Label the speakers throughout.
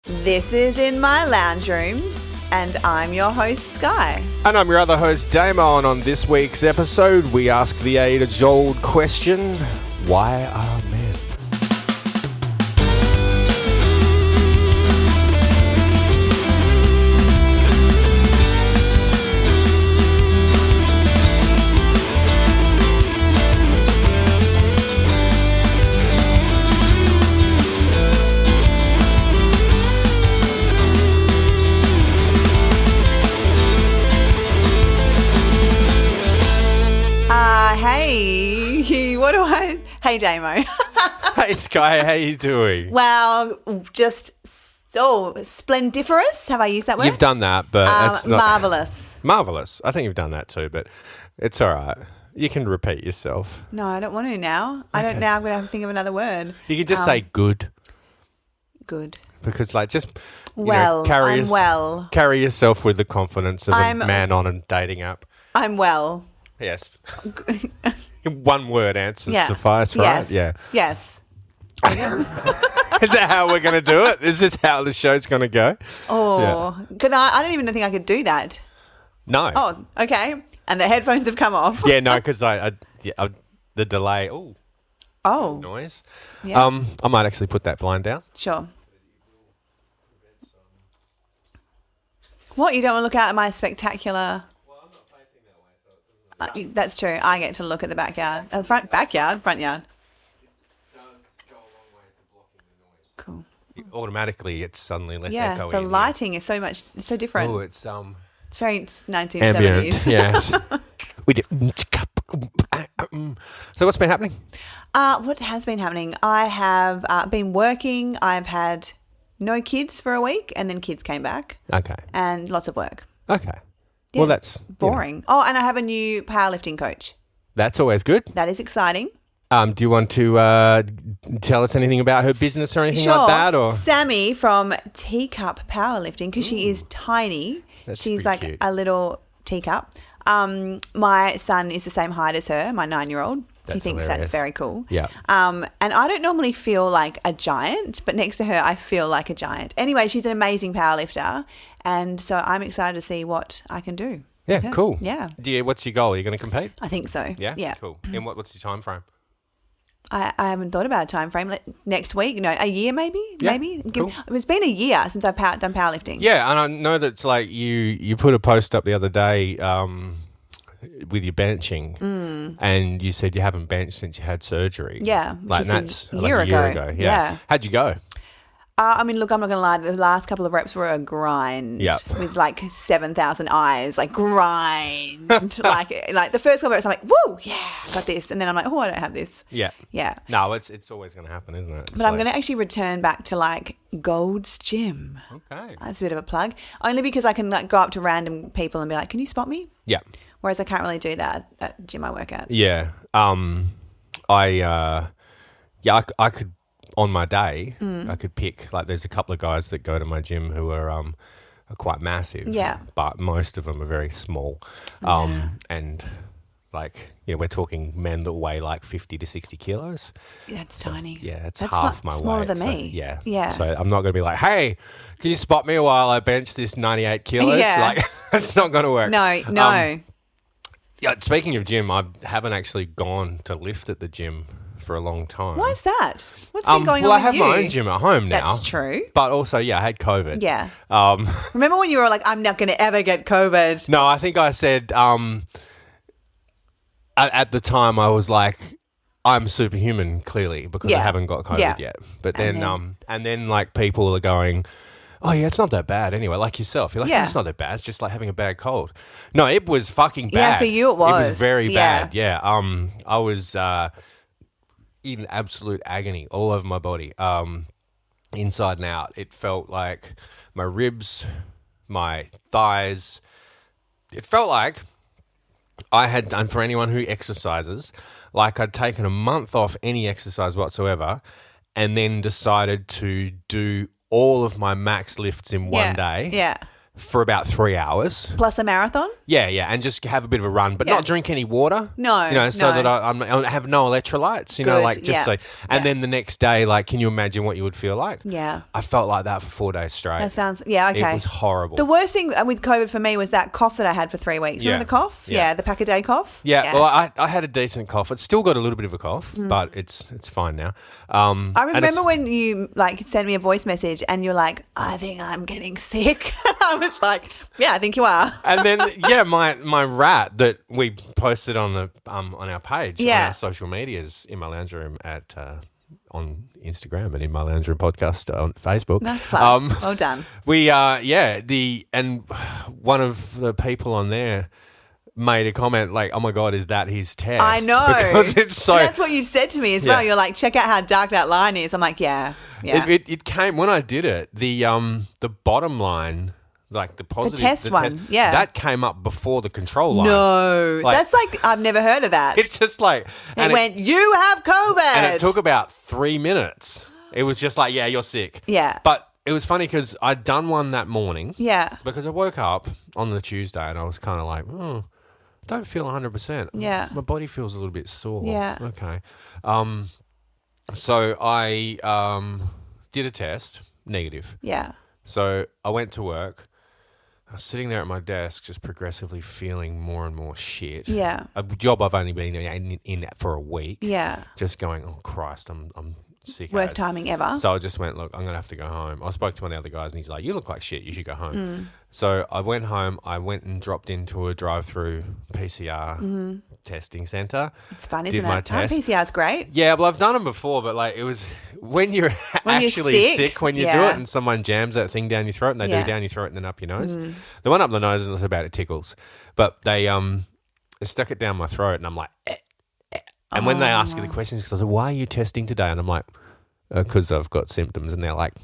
Speaker 1: This is In My Lounge Room, and I'm your host, Skye.
Speaker 2: And I'm your other host, Damo, and on this week's episode, we ask the age-old question, why are men?
Speaker 1: Hey, Damo.
Speaker 2: Hey, Skye, how you doing?
Speaker 1: Well, just so splendiferous. Have I used that word?
Speaker 2: You've done that, but it's not...
Speaker 1: Marvellous.
Speaker 2: Marvellous. I think you've done that too, but it's all right. You can repeat yourself.
Speaker 1: No, I don't want to now. I don't now. I'm going to have to think of another word.
Speaker 2: You can just say good.
Speaker 1: Good.
Speaker 2: Because, like, just
Speaker 1: carry
Speaker 2: yourself with the confidence of a man on a dating app.
Speaker 1: I'm well.
Speaker 2: Yes. One word answers suffice, right?
Speaker 1: Yes.
Speaker 2: Yeah.
Speaker 1: Yes.
Speaker 2: Is that how we're going to do it? Is this how the show's going to go?
Speaker 1: Oh, yeah. I don't even think I could do that.
Speaker 2: No.
Speaker 1: Oh, okay. And the headphones have come off.
Speaker 2: Yeah, no, because the delay.
Speaker 1: Oh.
Speaker 2: Noise.
Speaker 1: Yeah.
Speaker 2: I might actually put that blind down.
Speaker 1: Sure. What, you don't want to look out at my spectacular... that's true. I get to look at the backyard. Front yard.
Speaker 2: It does go a long way to blocking the noise.
Speaker 1: Cool.
Speaker 2: Automatically, it's suddenly less
Speaker 1: echoey.
Speaker 2: echoey.
Speaker 1: Yeah, the lighting is so different.
Speaker 2: Oh, it's
Speaker 1: very 1970s.
Speaker 2: ambient. Yes. We did. So what's been happening?
Speaker 1: What has been happening? I have been working. I've had no kids for a week, and then kids came back.
Speaker 2: Okay.
Speaker 1: And lots of work.
Speaker 2: Okay.
Speaker 1: Yeah,
Speaker 2: well, that's
Speaker 1: boring. Oh, and I have a new powerlifting coach.
Speaker 2: That's always good.
Speaker 1: That is exciting.
Speaker 2: Do you want to tell us anything about her business or anything like that? Or
Speaker 1: Sammy from Teacup Powerlifting, because she is tiny. She's like
Speaker 2: cute.
Speaker 1: A little teacup. My son is the same height as her, my 9-year-old. He thinks that's very cool.
Speaker 2: Yeah.
Speaker 1: And I don't normally feel like a giant, but next to her, I feel like a giant. Anyway, she's an amazing powerlifter. And so I'm excited to see what I can do.
Speaker 2: Yeah, cool.
Speaker 1: Yeah.
Speaker 2: What's your goal? Are you going to compete?
Speaker 1: I think so.
Speaker 2: Yeah?
Speaker 1: Yeah.
Speaker 2: Cool. And what's your time frame?
Speaker 1: I haven't thought about a time frame. Next week, a year maybe?
Speaker 2: Yeah,
Speaker 1: maybe.
Speaker 2: cool.
Speaker 1: It's been a year since I've done powerlifting.
Speaker 2: Yeah, and I know that's like you put a post up the other day with your benching and you said you haven't benched since you had surgery.
Speaker 1: Yeah.
Speaker 2: Like, and that's
Speaker 1: a year ago. Yeah.
Speaker 2: How'd you go?
Speaker 1: Look, I'm not going to lie. The last couple of reps were a grind with like 7,000 eyes, like grind. like the first couple of reps, I'm like, woo, yeah, I got this. And then I'm like, oh, I don't have this.
Speaker 2: Yeah.
Speaker 1: Yeah.
Speaker 2: No, it's always going to happen, isn't it?
Speaker 1: But I'm going to actually return back to like Gold's Gym.
Speaker 2: Okay.
Speaker 1: That's a bit of a plug. Only because I can like go up to random people and be like, can you spot me?
Speaker 2: Yeah.
Speaker 1: Whereas I can't really do that at the gym I work at.
Speaker 2: Yeah. I could, on my day, I could pick, like there's a couple of guys that go to my gym who are quite massive.
Speaker 1: Yeah.
Speaker 2: But most of them are very small. And like, we're talking men that weigh like 50 to 60 kilos.
Speaker 1: That's tiny.
Speaker 2: Yeah, that's
Speaker 1: half
Speaker 2: half my weight.
Speaker 1: Smaller than me.
Speaker 2: So, yeah.
Speaker 1: Yeah.
Speaker 2: So I'm not going to be like, hey, can you spot me while I bench this 98 kilos?
Speaker 1: Yeah.
Speaker 2: Like, that's not going to work.
Speaker 1: No.
Speaker 2: Yeah. Speaking of gym, I haven't actually gone to lift at the gym for a long time.
Speaker 1: Why is that? What's been going on
Speaker 2: Well, I
Speaker 1: with
Speaker 2: have
Speaker 1: you?
Speaker 2: my own gym at home now.
Speaker 1: That's true.
Speaker 2: But also, I had COVID.
Speaker 1: Yeah.
Speaker 2: Um,
Speaker 1: Remember when you were like, I'm not going to ever get COVID?
Speaker 2: No, I think I said at the time I was like, I'm superhuman, clearly, because I haven't got COVID yet. But then like people are going, oh yeah, it's not that bad anyway. Like yourself, you're like, it's not that bad. It's just like having a bad cold. No, it was fucking bad.
Speaker 1: Yeah, for you it was.
Speaker 2: It was very bad. Yeah. I was in absolute agony all over my body, inside and out. It felt like my ribs, my thighs. It felt like I had done, for anyone who exercises, like I'd taken a month off any exercise whatsoever and then decided to do all of my max lifts in one day for about 3 hours.
Speaker 1: Plus a marathon?
Speaker 2: Yeah, and just have a bit of a run, but not drink any water.
Speaker 1: No,
Speaker 2: so
Speaker 1: no.
Speaker 2: that I have no electrolytes,
Speaker 1: Good,
Speaker 2: like just so. And then the next day, like, can you imagine what you would feel like?
Speaker 1: Yeah.
Speaker 2: I felt like that for 4 days straight.
Speaker 1: That sounds, okay.
Speaker 2: It was horrible.
Speaker 1: The worst thing with COVID for me was that cough that I had for 3 weeks. Remember the cough? Yeah, the pack-a-day cough?
Speaker 2: Yeah, well, I had a decent cough. It's still got a little bit of a cough, but it's fine now.
Speaker 1: I remember when you like sent me a voice message and you're like, I think I'm getting sick. I was like, yeah, I think you are.
Speaker 2: And then, my rat that we posted on the on our page, on our social medias, in my lounge room at on Instagram and in my lounge room podcast on Facebook.
Speaker 1: Nice plug. Well done.
Speaker 2: We and one of the people on there made a comment like, "Oh my God, is that his test?"
Speaker 1: I know,
Speaker 2: because it's so.
Speaker 1: That's what you said to me as well. You're like, check out how dark that line is. I'm like, yeah.
Speaker 2: It came when I did it. The bottom line. Like the positive,
Speaker 1: the test one,
Speaker 2: that came up before the control line.
Speaker 1: No, that's like I've never heard of that.
Speaker 2: It's just like
Speaker 1: it went. You have COVID,
Speaker 2: and it took about 3 minutes. It was just like, yeah, you're sick.
Speaker 1: Yeah,
Speaker 2: but it was funny because I'd done one that morning.
Speaker 1: Yeah,
Speaker 2: because I woke up on the Tuesday and I was kind of like, I don't feel 100%.
Speaker 1: Yeah,
Speaker 2: my body feels a little bit sore.
Speaker 1: Yeah,
Speaker 2: okay. So I did a test, negative.
Speaker 1: Yeah.
Speaker 2: So I went to work. I was sitting there at my desk, just progressively feeling more and more shit.
Speaker 1: Yeah.
Speaker 2: A job I've only been in for a week.
Speaker 1: Yeah.
Speaker 2: Just going, oh Christ, I'm sick.
Speaker 1: Worst timing ever.
Speaker 2: So I just went, look, I'm going to have to go home. I spoke to one of the other guys and he's like, you look like shit, you should go home. So I went home. I went and dropped into a drive-through PCR testing centre.
Speaker 1: It's fun,
Speaker 2: did
Speaker 1: isn't
Speaker 2: my
Speaker 1: it?
Speaker 2: test.
Speaker 1: PCR's great.
Speaker 2: Yeah, well, I've done them before, but like it was when you're actually sick when you do it and someone jams that thing down your throat and they do down your throat and then up your nose. The one up the nose is about it tickles. But they stuck it down my throat and I'm like, And when they ask you the questions, because I said, why are you testing today? And I'm like, because I've got symptoms. And they're like,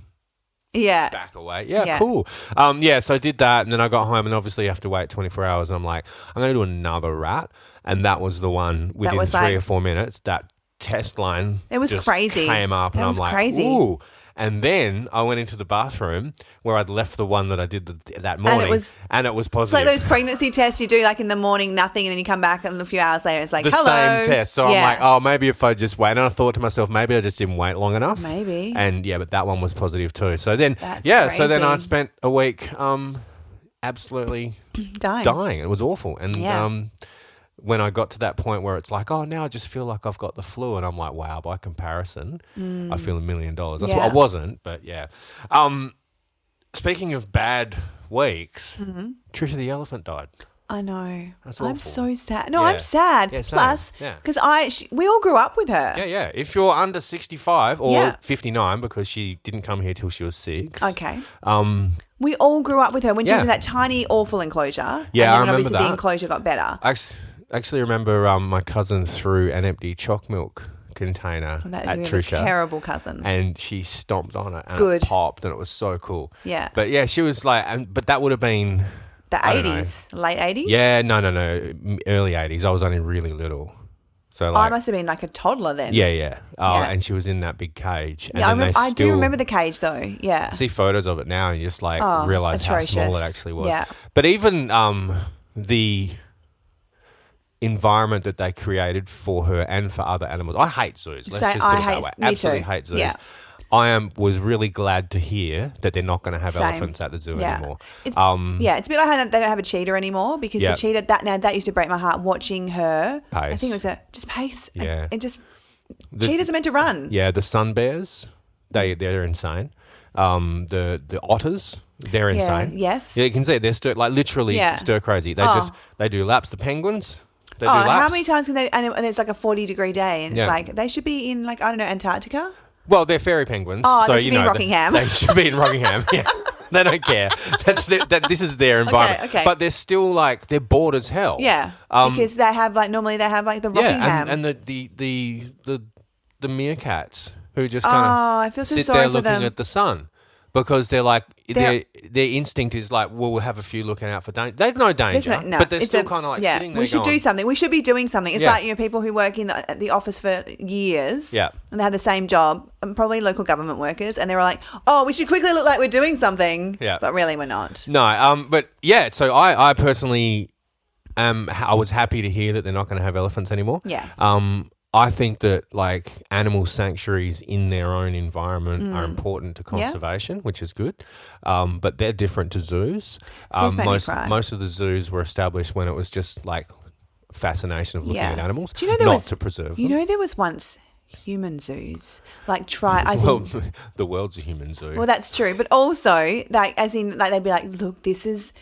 Speaker 2: back away. Yeah, cool. So I did that and then I got home and obviously you have to wait 24 hours. And I'm like, I'm going to do another rat. And that was the one within 3 or 4 minutes. That test line just
Speaker 1: crazy.
Speaker 2: Came up and I'm like,
Speaker 1: crazy.
Speaker 2: Ooh. And then I went into the bathroom where I'd left the one that I did that morning and it was positive.
Speaker 1: It's like those pregnancy tests you do like in the morning, nothing, and then you come back and a few hours later it's like,
Speaker 2: the
Speaker 1: hello.
Speaker 2: same test. So I'm like, oh, maybe if I just wait. And I thought to myself, maybe I just didn't wait long enough.
Speaker 1: Maybe.
Speaker 2: And but that one was positive too. So then,
Speaker 1: That's
Speaker 2: so then I
Speaker 1: crazy.
Speaker 2: spent a week absolutely dying. It was awful. And when I got to that point where it's like, oh, now I just feel like I've got the flu. And I'm like, wow, by comparison, I feel $1 million. That's what I wasn't, but yeah. Speaking of bad weeks, Trisha the elephant died.
Speaker 1: I know.
Speaker 2: That's awful.
Speaker 1: I'm so sad. No, I'm sad.
Speaker 2: Yeah, same.
Speaker 1: Plus, because we all grew up with her.
Speaker 2: Yeah. If you're under 65 or 59, because she didn't come here till she was 6.
Speaker 1: Okay. We all grew up with her when she was in that tiny, awful enclosure.
Speaker 2: Yeah,
Speaker 1: and then
Speaker 2: I remember
Speaker 1: obviously
Speaker 2: that.
Speaker 1: the enclosure got better.
Speaker 2: I actually remember my cousin threw an empty choc milk container at Trisha.
Speaker 1: A terrible cousin.
Speaker 2: And she stomped on it and it popped and it was so cool.
Speaker 1: Yeah.
Speaker 2: But yeah, she was like, but that would have been...
Speaker 1: The 80s? Late 80s?
Speaker 2: Yeah, no. Early 80s. I was only really little. So like,
Speaker 1: I must have been like a toddler then.
Speaker 2: Yeah. And she was in that big cage. And
Speaker 1: yeah, I do remember the cage though. Yeah.
Speaker 2: See photos of it now and you just like realise how small it actually was.
Speaker 1: Yeah.
Speaker 2: But even the environment that they created for her and for other animals. I hate zoos. Let's just put it that way. Absolutely hate zoos. Yeah. I was really glad to hear that they're not going to have elephants at the zoo anymore.
Speaker 1: It's a bit like how they don't have a cheetah anymore because the cheetah, that used to break my heart watching her.
Speaker 2: Pace.
Speaker 1: I think it was just pace.
Speaker 2: Yeah.
Speaker 1: And just, cheetahs are meant to run.
Speaker 2: Yeah, the sun bears, they're insane. The otters, they're insane.
Speaker 1: Yes.
Speaker 2: Yeah, you can see they're literally stir crazy. They do laps. The penguins, they do laps.
Speaker 1: How many times can they, and it's like a 40-degree day and it's like, they should be in like, I don't know, Antarctica?
Speaker 2: Well, they're fairy penguins.
Speaker 1: Oh,
Speaker 2: so,
Speaker 1: they should be in Rockingham.
Speaker 2: They should be in Rockingham, yeah. They don't care. This is their environment.
Speaker 1: Okay.
Speaker 2: But they're still like, they're bored as hell.
Speaker 1: Yeah. Because they have normally they have the Rockingham.
Speaker 2: And the meerkats who just kind of
Speaker 1: I feel so
Speaker 2: sit
Speaker 1: sorry
Speaker 2: there
Speaker 1: for
Speaker 2: looking
Speaker 1: them.
Speaker 2: at the sun. because they're like their instinct is like, well, we'll have a few looking out for danger. There's no danger, but they're still kind of like sitting there.
Speaker 1: We should
Speaker 2: going,
Speaker 1: do something. We should be doing something. It's like people who work in the office for years, and they have the same job, and probably local government workers, and they were like, oh, we should quickly look like we're doing something, but really we're not.
Speaker 2: No, but yeah. So I personally I was happy to hear that they're not going to have elephants anymore.
Speaker 1: Yeah.
Speaker 2: I think that like animal sanctuaries in their own environment are important to conservation, which is good. But they're different to zoos. Most of the zoos were established when it was just like fascination of looking at animals,
Speaker 1: do you know
Speaker 2: not to preserve them.
Speaker 1: You know, there was once human zoos, like
Speaker 2: the world's a human zoo.
Speaker 1: Well, that's true, but also like they'd be like, look, this is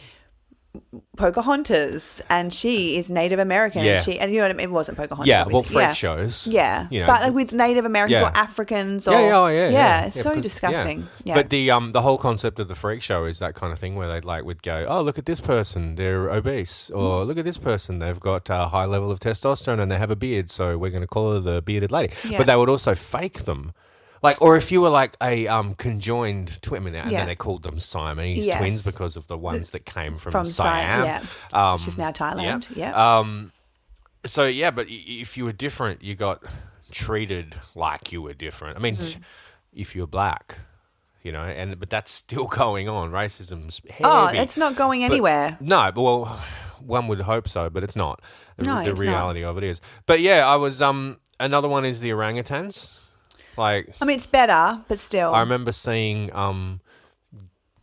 Speaker 1: Pocahontas, and she is Native American.
Speaker 2: Yeah.
Speaker 1: And you know what I mean? It wasn't Pocahontas.
Speaker 2: Yeah,
Speaker 1: obviously.
Speaker 2: well, freak shows.
Speaker 1: Yeah,
Speaker 2: you know,
Speaker 1: but like with Native Americans or Africans, or so disgusting. Yeah.
Speaker 2: But the whole concept of the freak show is that kind of thing where they like would go, oh, look at this person, they're obese, or look at this person, they've got a high level of testosterone and they have a beard, so we're going to call her the bearded lady. Yeah. But they would also fake them. Like, or if you were like a conjoined twin, and then they called them Siamese twins because of the ones that came from Siam.
Speaker 1: Which is now Thailand.
Speaker 2: But if you were different, you got treated like you were different. I mean, if you're black, you know, but that's still going on. Racism's heavy. Oh,
Speaker 1: it's not going anywhere.
Speaker 2: No, but well, one would hope so, but it's not. The reality of it is. But yeah, I was another one is the orangutans. Like, I
Speaker 1: mean, it's better, but still.
Speaker 2: I remember seeing,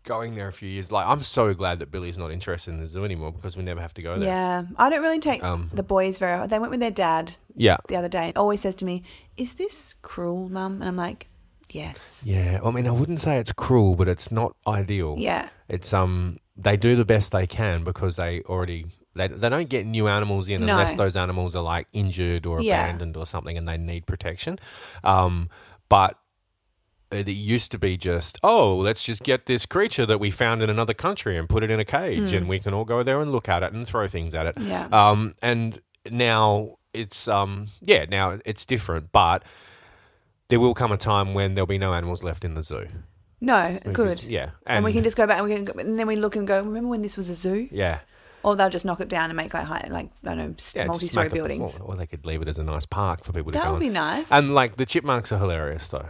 Speaker 2: going there a few years. Like, I'm so glad that Billy's not interested in the zoo anymore because we never have to go there.
Speaker 1: Yeah, I don't really take the boys very often. They went with their dad the other day. Always says to me, is this cruel, Mum? And I'm like, yes.
Speaker 2: Yeah, I mean, I wouldn't say it's cruel, but it's not ideal.
Speaker 1: Yeah.
Speaker 2: It's, they do the best they can because they already... They don't get new animals in unless those animals are like injured or abandoned or something and they need protection. But it used to be just, let's just get this creature that we found in another country and put it in a cage and we can all go there and look at it and throw things at it.
Speaker 1: Yeah.
Speaker 2: And now it's now it's different, but there will come a time when there'll be no animals left in the zoo.
Speaker 1: No, good.
Speaker 2: Yeah.
Speaker 1: And we can just go back and then we look and go, remember when this was a zoo?
Speaker 2: Yeah.
Speaker 1: Or they'll just knock it down and make multi-story buildings.
Speaker 2: Or they could leave it as a nice park for people to go.
Speaker 1: That would be nice.
Speaker 2: And like the chipmunks are hilarious though.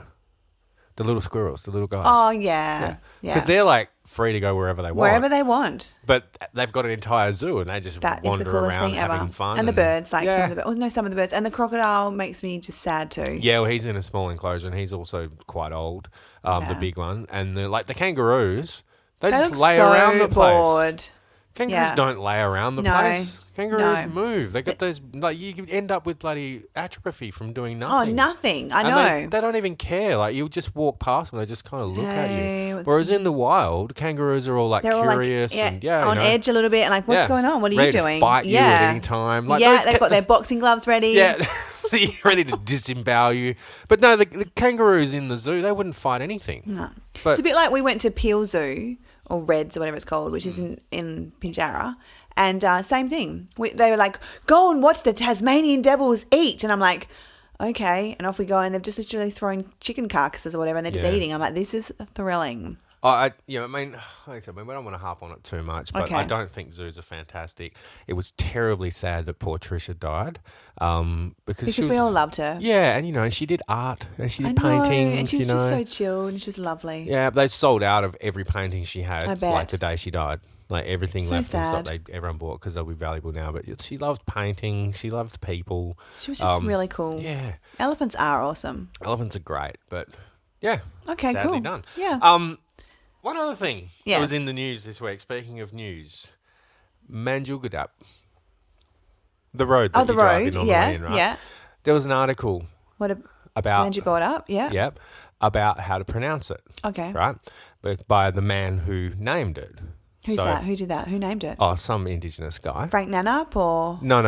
Speaker 2: The little squirrels, the little guys.
Speaker 1: Oh yeah.
Speaker 2: Because they're like free to go wherever they want.
Speaker 1: Wherever they want.
Speaker 2: But they've got an entire zoo and they just wander around having fun.
Speaker 1: And the birds, some of the birds. And the crocodile makes me just sad too.
Speaker 2: Yeah, well, he's in a small enclosure and he's also quite old, the big one. And the kangaroos, they just lay around the place.
Speaker 1: Bored.
Speaker 2: Kangaroos don't lay around the place. Kangaroos move. They got those, like, you end up with bloody atrophy from doing nothing.
Speaker 1: Oh, nothing. I know.
Speaker 2: They don't even care. Like, you just walk past them, they just kind of look at you. Whereas in the wild, kangaroos are all like curious and
Speaker 1: on edge a little bit and like, what's going on? What are you doing?
Speaker 2: To fight you at any time. Like,
Speaker 1: they've got their boxing gloves ready.
Speaker 2: Yeah. Ready to disembowel you. But no, the kangaroos in the zoo, they wouldn't fight anything.
Speaker 1: No. It's a bit like we went to Peel Zoo, or Reds or whatever it's called, which is in Pinjarra. And same thing. They were like, go and watch the Tasmanian devils eat. And I'm like, okay. And off we go. And they've just literally thrown chicken carcasses or whatever and they're just eating. I'm like, this is thrilling.
Speaker 2: I mean, like I said, we don't want to harp on it too much, but I don't think zoos are fantastic. It was terribly sad that poor Trisha died because
Speaker 1: we all loved her.
Speaker 2: Yeah, and she did art and she did paintings.
Speaker 1: And she was just so chilled and she was lovely.
Speaker 2: Yeah, they sold out of every painting she had.
Speaker 1: I bet.
Speaker 2: Like the day she died. Like everything
Speaker 1: so
Speaker 2: left
Speaker 1: sad.
Speaker 2: in stock, everyone bought because they'll be valuable now. But she loved painting. She loved people.
Speaker 1: She was just really cool.
Speaker 2: Yeah,
Speaker 1: elephants are awesome.
Speaker 2: Elephants are great, but yeah,
Speaker 1: okay,
Speaker 2: sadly
Speaker 1: cool.
Speaker 2: done.
Speaker 1: Yeah.
Speaker 2: One other thing that was in the news this week, speaking of news, Manjulgadap, the road that you drive in on the way in, right?
Speaker 1: Yeah.
Speaker 2: There was an article about
Speaker 1: Manjulgadap,
Speaker 2: Yep, about how to pronounce it.
Speaker 1: Okay.
Speaker 2: Right? But by the man who named it.
Speaker 1: Who's that? Who did that? Who named it?
Speaker 2: Oh, some Indigenous guy.
Speaker 1: Frank Nannup or?
Speaker 2: No.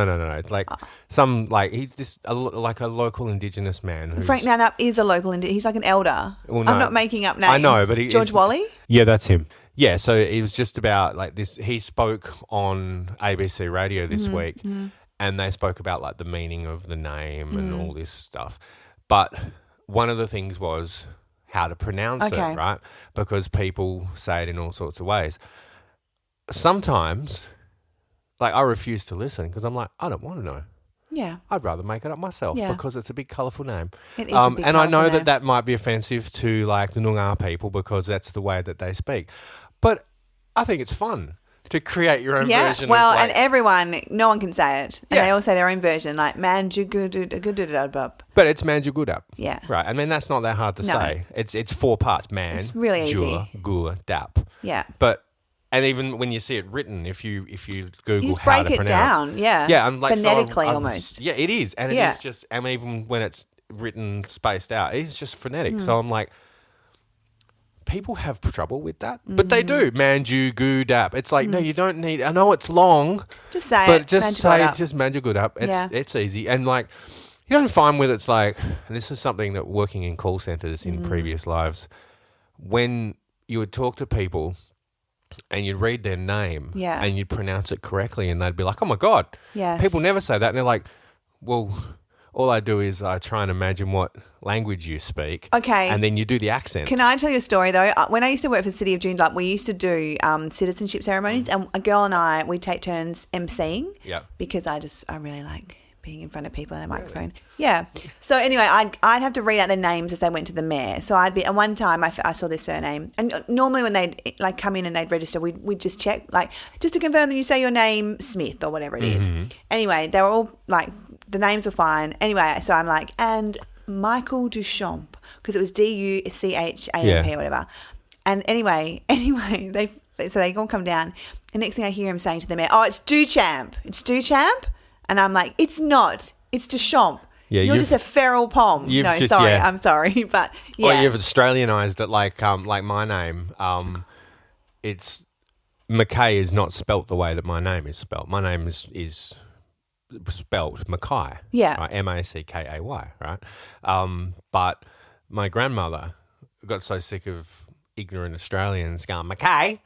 Speaker 2: Like he's this like a local Indigenous man.
Speaker 1: Frank Nannup is a local he's like an elder.
Speaker 2: Well, no.
Speaker 1: I'm not making up names.
Speaker 2: I know, but
Speaker 1: George Wally?
Speaker 2: Yeah, that's him. Yeah, so it was just about like this. He spoke on ABC radio this week, and they spoke about like the meaning of the name and all this stuff. But one of the things was how to pronounce it, right? Because people say it in all sorts of ways. Sometimes, like, I refuse to listen because I'm like, I don't want to know.
Speaker 1: Yeah.
Speaker 2: I'd rather make it up myself because it's a big, colourful name.
Speaker 1: It is a big,
Speaker 2: and I know
Speaker 1: name.
Speaker 2: that might be offensive to, like, the Noongar people because that's the way that they speak. But I think it's fun to create your own version.
Speaker 1: Well,
Speaker 2: of, like,
Speaker 1: and everyone, no one can say it. And they all say their own version, like Manjugudududududub.
Speaker 2: But it's Manjugudap.
Speaker 1: Yeah.
Speaker 2: Right. I mean, that's not that hard to say. It's 4 parts. Man,
Speaker 1: it's really easy.
Speaker 2: Gur, Dap.
Speaker 1: Yeah.
Speaker 2: But, and even when you see it written, if you Google
Speaker 1: you just
Speaker 2: how
Speaker 1: break
Speaker 2: to
Speaker 1: it
Speaker 2: pronounce.
Speaker 1: down, yeah.
Speaker 2: Yeah. I'm like,
Speaker 1: phonetically almost.
Speaker 2: Yeah, it is. And it is just, and even when it's written spaced out, it's just phonetic. So I'm like, people have trouble with that, but they do. Manju Gudap. It's like, no, you don't need. I know it's long,
Speaker 1: just say
Speaker 2: but
Speaker 1: it.
Speaker 2: just say just Manju Gudap. It's easy, and like you don't find with it's like. And this is something that working in call centers in previous lives, when you would talk to people, and you'd read their name, and you'd pronounce it correctly, and they'd be like, "Oh my god!"
Speaker 1: Yes.
Speaker 2: People never say that, and they're like, "Well." All I do is I try and imagine what language you speak.
Speaker 1: Okay.
Speaker 2: And then you do the accent.
Speaker 1: Can I tell you a story, though? When I used to work for the City of Joondalup, we used to do citizenship ceremonies, and a girl and I, we'd take turns emceeing.
Speaker 2: Yeah.
Speaker 1: Because I really like being in front of people and a microphone. Yeah. So anyway, I'd have to read out their names as they went to the mayor. So and one time I saw their surname. And normally when they'd like come in and they'd register, we'd just check, like, just to confirm that you say your name, Smith, or whatever it is. Anyway, they were all like, the names were fine. Anyway, so I'm like, and Michael Duchamp, because it was Duchamp or whatever. And anyway, they all come down. The next thing I hear him saying to the mayor, "Oh, it's Duchamp. It's Duchamp." And I'm like, "It's not. It's Duchamp.
Speaker 2: Yeah,
Speaker 1: you're just a feral pom." No, sorry, I'm sorry, but yeah.
Speaker 2: Well, you've Australianized it, like my name. It's McKay is not spelt the way that my name is spelt. My name is spelt Mackay.
Speaker 1: Yeah.
Speaker 2: Right? Mackay, right? But my grandmother got so sick of ignorant Australians going, Mackay,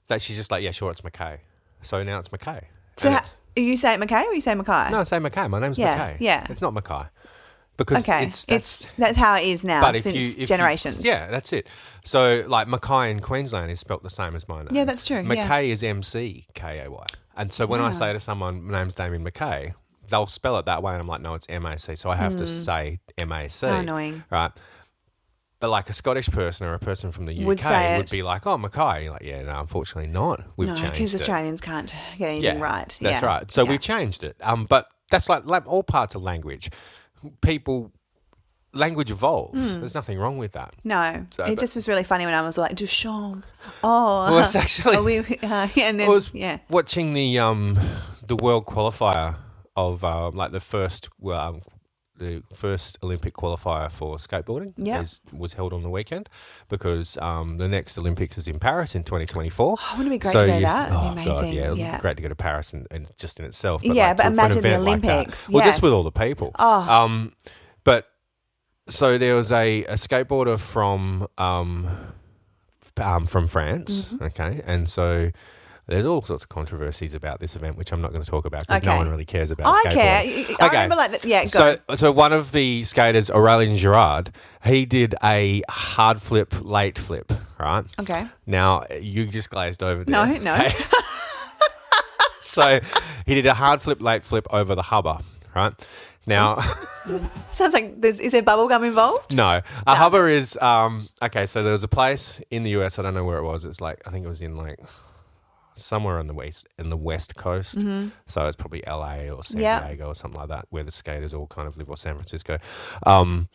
Speaker 2: that she's just like, yeah, sure, it's Mackay. So now it's Mackay.
Speaker 1: So you say Mackay or you say Mackay?
Speaker 2: No, I say Mackay. My name's Mackay.
Speaker 1: Yeah.
Speaker 2: It's not Mackay. Because
Speaker 1: that's how it is now, but since generations.
Speaker 2: That's it. So like Mackay in Queensland is spelt the same as my name.
Speaker 1: Yeah, that's true.
Speaker 2: Mackay is Mckay. And so when I say to someone, my name's Damien Mackay, they'll spell it that way, and I'm like, no, it's Mac. So I have to say Mac.
Speaker 1: How annoying.
Speaker 2: Right. But like a Scottish person or a person from the UK would be like, oh, Mackay. You're like, yeah, no, unfortunately not. We've changed it.
Speaker 1: Because Australians can't get anything right.
Speaker 2: That's right. So we've changed it. But that's like all parts of language. Language evolves. There's nothing wrong with that.
Speaker 1: No. It just was really funny when I was like, Duchamp. Oh.
Speaker 2: Well, it's actually...
Speaker 1: and then,
Speaker 2: I was watching the world qualifier of the first Olympic qualifier for skateboarding was held on the weekend because the next Olympics is in Paris in 2024.
Speaker 1: Oh, wouldn't it be great to go to that? That'd be amazing.
Speaker 2: God, yeah, great to go to Paris and just in itself. But
Speaker 1: but imagine the Olympics.
Speaker 2: Well, just with all the people.
Speaker 1: Oh.
Speaker 2: But so there was a skateboarder from France, okay, and so there's all sorts of controversies about this event, which I'm not going to talk about because no one really cares about skateboarding.
Speaker 1: I remember like that. Yeah, go.
Speaker 2: So one of the skaters, Aurélien Girard, he did a hard flip, late flip, right?
Speaker 1: Okay.
Speaker 2: Now, you just glazed over there.
Speaker 1: No.
Speaker 2: Okay? So he did a hard flip, late flip over the hubba, right? Now...
Speaker 1: Sounds like is there bubble gum involved?
Speaker 2: No. A hubba is... okay, so there was a place in the US, I don't know where it was. It's like, I think it was in like... somewhere in the west coast, so it's probably LA or San Diego or something like that, where the skaters all kind of live, or San Francisco, and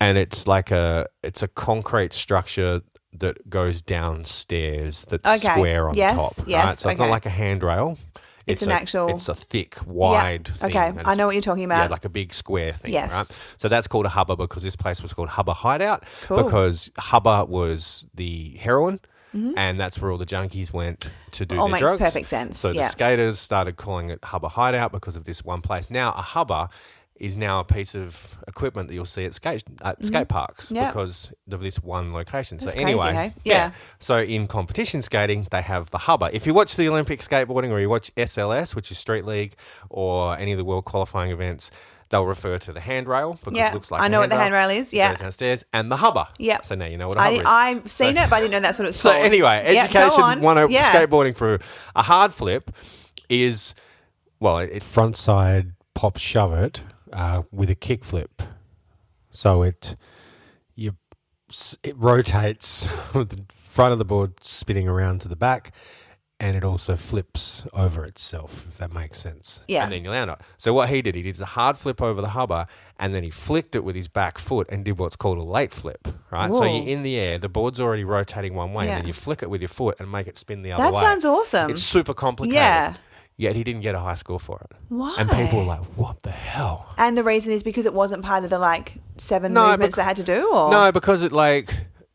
Speaker 2: it's like it's a concrete structure that goes downstairs that's square on top, right? So it's not like a handrail. It's a thick, wide thing.
Speaker 1: Okay, I know what you're talking about.
Speaker 2: Yeah, like a big square thing, right? So that's called a hubba because this place was called Hubba Hideout because hubba was the heroin. And that's where all the junkies went to do their drugs.
Speaker 1: Makes perfect sense.
Speaker 2: So the skaters started calling it Hubba Hideout because of this one place. Now, a hubba is now a piece of equipment that you'll see at skate parks because of this one location.
Speaker 1: That's
Speaker 2: so anyway,
Speaker 1: crazy, hey? Yeah.
Speaker 2: So in competition skating, they have the hubba. If you watch the Olympic skateboarding or you watch SLS, which is Street League, or any of the world qualifying events, they'll refer to the handrail because it looks like
Speaker 1: I know what the handrail is. Yeah.
Speaker 2: Downstairs, and the hubba.
Speaker 1: Yeah.
Speaker 2: So now you know what a hubba is.
Speaker 1: I've seen it, but I didn't know that's what it's
Speaker 2: so
Speaker 1: called.
Speaker 2: So anyway, education skateboarding for a hard flip is, it front side pop shove it with a kick flip. So it rotates with the front of the board spinning around to the back, and it also flips over itself, if that makes sense.
Speaker 1: Yeah.
Speaker 2: And then you land on it. So what he did a hard flip over the hubba, and then he flicked it with his back foot and did what's called a late flip, right?
Speaker 1: Whoa.
Speaker 2: So you're in the air, the board's already rotating one way, and then you flick it with your foot and make it spin the other way.
Speaker 1: That sounds awesome.
Speaker 2: It's super complicated.
Speaker 1: Yeah.
Speaker 2: Yet he didn't get a high score for it.
Speaker 1: Why?
Speaker 2: And people were like, what the hell?
Speaker 1: And the reason is because it wasn't part of the 7 movements they had to do? Or?
Speaker 2: No, because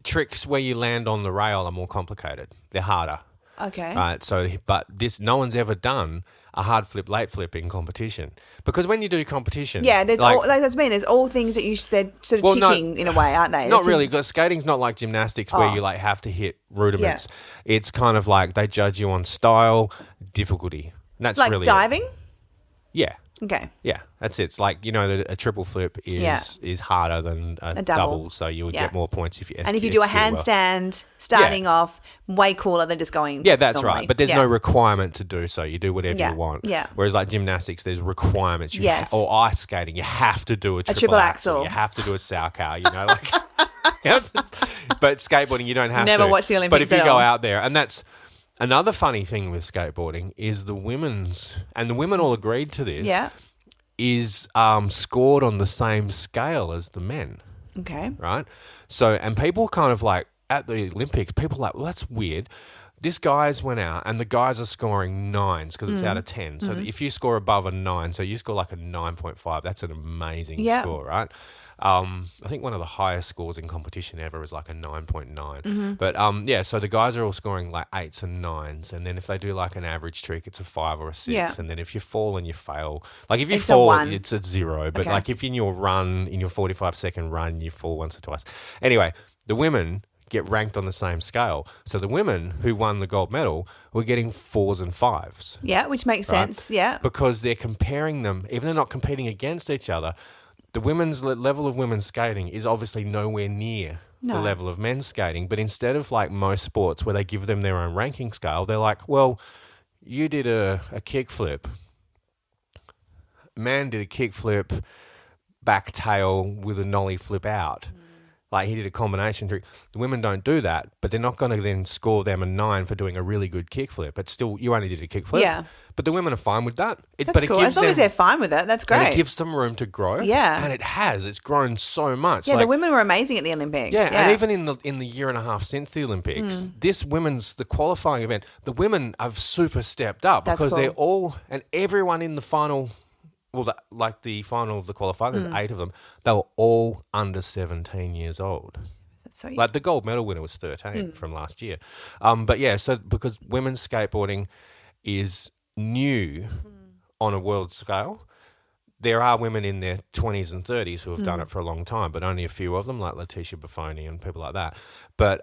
Speaker 2: tricks where you land on the rail are more complicated. They're harder.
Speaker 1: Okay.
Speaker 2: Right. So, no one's ever done a hard flip, late flip in competition. Because when you do competition.
Speaker 1: Yeah, there's there's all things that they're sort of ticking in a way, aren't they?
Speaker 2: Not really, because skating's not like gymnastics where you have to hit rudiments. Yeah. It's kind of like they judge you on style, difficulty. And that's
Speaker 1: like
Speaker 2: really
Speaker 1: diving?
Speaker 2: Yeah.
Speaker 1: Okay.
Speaker 2: Yeah, that's it. It's like, a triple flip is harder than a double, so you would get more points if you
Speaker 1: And if you do a handstand starting off, way cooler than just going
Speaker 2: that's
Speaker 1: normally.
Speaker 2: right. But there's no requirement to do so. You do whatever you want.
Speaker 1: Yeah.
Speaker 2: Whereas gymnastics, there's requirements. Or ice skating, you have to do a triple
Speaker 1: axel.
Speaker 2: You have to do a Sauerkraut, But skateboarding, you don't have to.
Speaker 1: Never watch the Olympics
Speaker 2: But if you
Speaker 1: at
Speaker 2: go
Speaker 1: all.
Speaker 2: out there, and that's another funny thing with skateboarding is the women all agreed to this.
Speaker 1: Yeah.
Speaker 2: Is scored on the same scale as the men.
Speaker 1: Okay.
Speaker 2: Right? So, and people kind of at the Olympics, people are well, that's weird. This guy's went out and the guys are scoring 9s because it's out of 10. So if you score above a 9, so you score a 9.5, that's an amazing score, right? I think one of the highest scores in competition ever is a 9.9. But so the guys are all scoring 8s and 9s, and then if they do an average trick, it's a 5 or a 6, and then if you fall and you fail, if you fall, it's a 0. But if in your 45-second run, you fall once or twice. Anyway, the women get ranked on the same scale. So the women who won the gold medal were getting 4s and 5s.
Speaker 1: Yeah, which makes sense. Yeah,
Speaker 2: because they're comparing them, even though they're not competing against each other. The women's level of women's skating is obviously nowhere near the level of men's skating. But instead of most sports where they give them their own ranking scale, they're like, well, you did a kickflip. Man did a kickflip, back tail with a nollie flip out. He did a combination trick. The women don't do that, but they're not going to then score them a 9 for doing a really good kickflip. But still, you only did a kickflip.
Speaker 1: Yeah.
Speaker 2: But the women are fine with that.
Speaker 1: That's cool. As long as they're fine with it, that's great.
Speaker 2: And it gives them room to grow.
Speaker 1: Yeah.
Speaker 2: And it has. It's grown so much.
Speaker 1: Yeah, the women were amazing at the Olympics.
Speaker 2: Yeah, and even in the year and a half since the Olympics, the qualifying event, the women have super stepped up because they're all, and everyone in the final, the final of the qualifying, there's 8 of them, they were all under 17 years old.
Speaker 1: So
Speaker 2: the gold medal winner was 13 from last year. So because women's skateboarding is new on a world scale, there are women in their 20s and 30s who have done it for a long time, but only a few of them, like Letitia Buffoni and people like that. But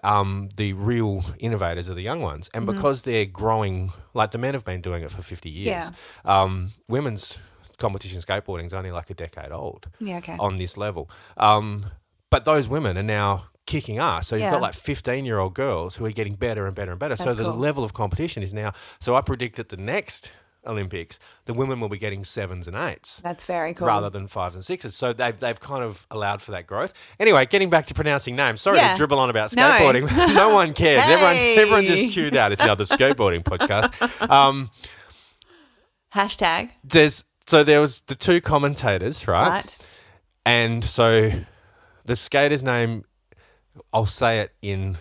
Speaker 2: the real innovators are the young ones. And because they're growing, the men have been doing it for 50 years, women's competition skateboarding is only a decade old on this level. But those women are now kicking ass. So you've got 15-year-old girls who are getting better and better and better.
Speaker 1: That's
Speaker 2: so the level of competition is now. So I predict at the next Olympics, the women will be getting 7s and 8s.
Speaker 1: That's very cool.
Speaker 2: Rather than 5s and 6s. So they've kind of allowed for that growth. Anyway, getting back to pronouncing names. Sorry to dribble on about skateboarding. No one cares.
Speaker 1: Hey.
Speaker 2: Everyone just tuned out. It's the other skateboarding podcast.
Speaker 1: Hashtag.
Speaker 2: So there was the 2 commentators, right? And so the skater's name, I'll say it in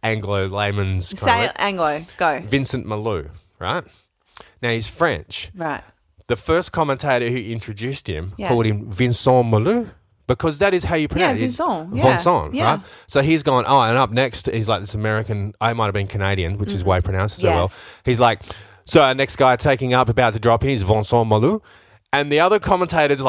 Speaker 2: Anglo layman's.
Speaker 1: Say it Anglo. Go.
Speaker 2: Vincent Malou, right? Now he's French.
Speaker 1: Right.
Speaker 2: The first commentator who introduced him called him Vincent Malou because that is how you pronounce it.
Speaker 1: Vincent.
Speaker 2: Vincent, right? So he's gone, and up next he's this American, I might have been Canadian, which is why he pronounced it so well. He's so our next guy taking up, about to drop in, is Vincent Malou. And the other commentator's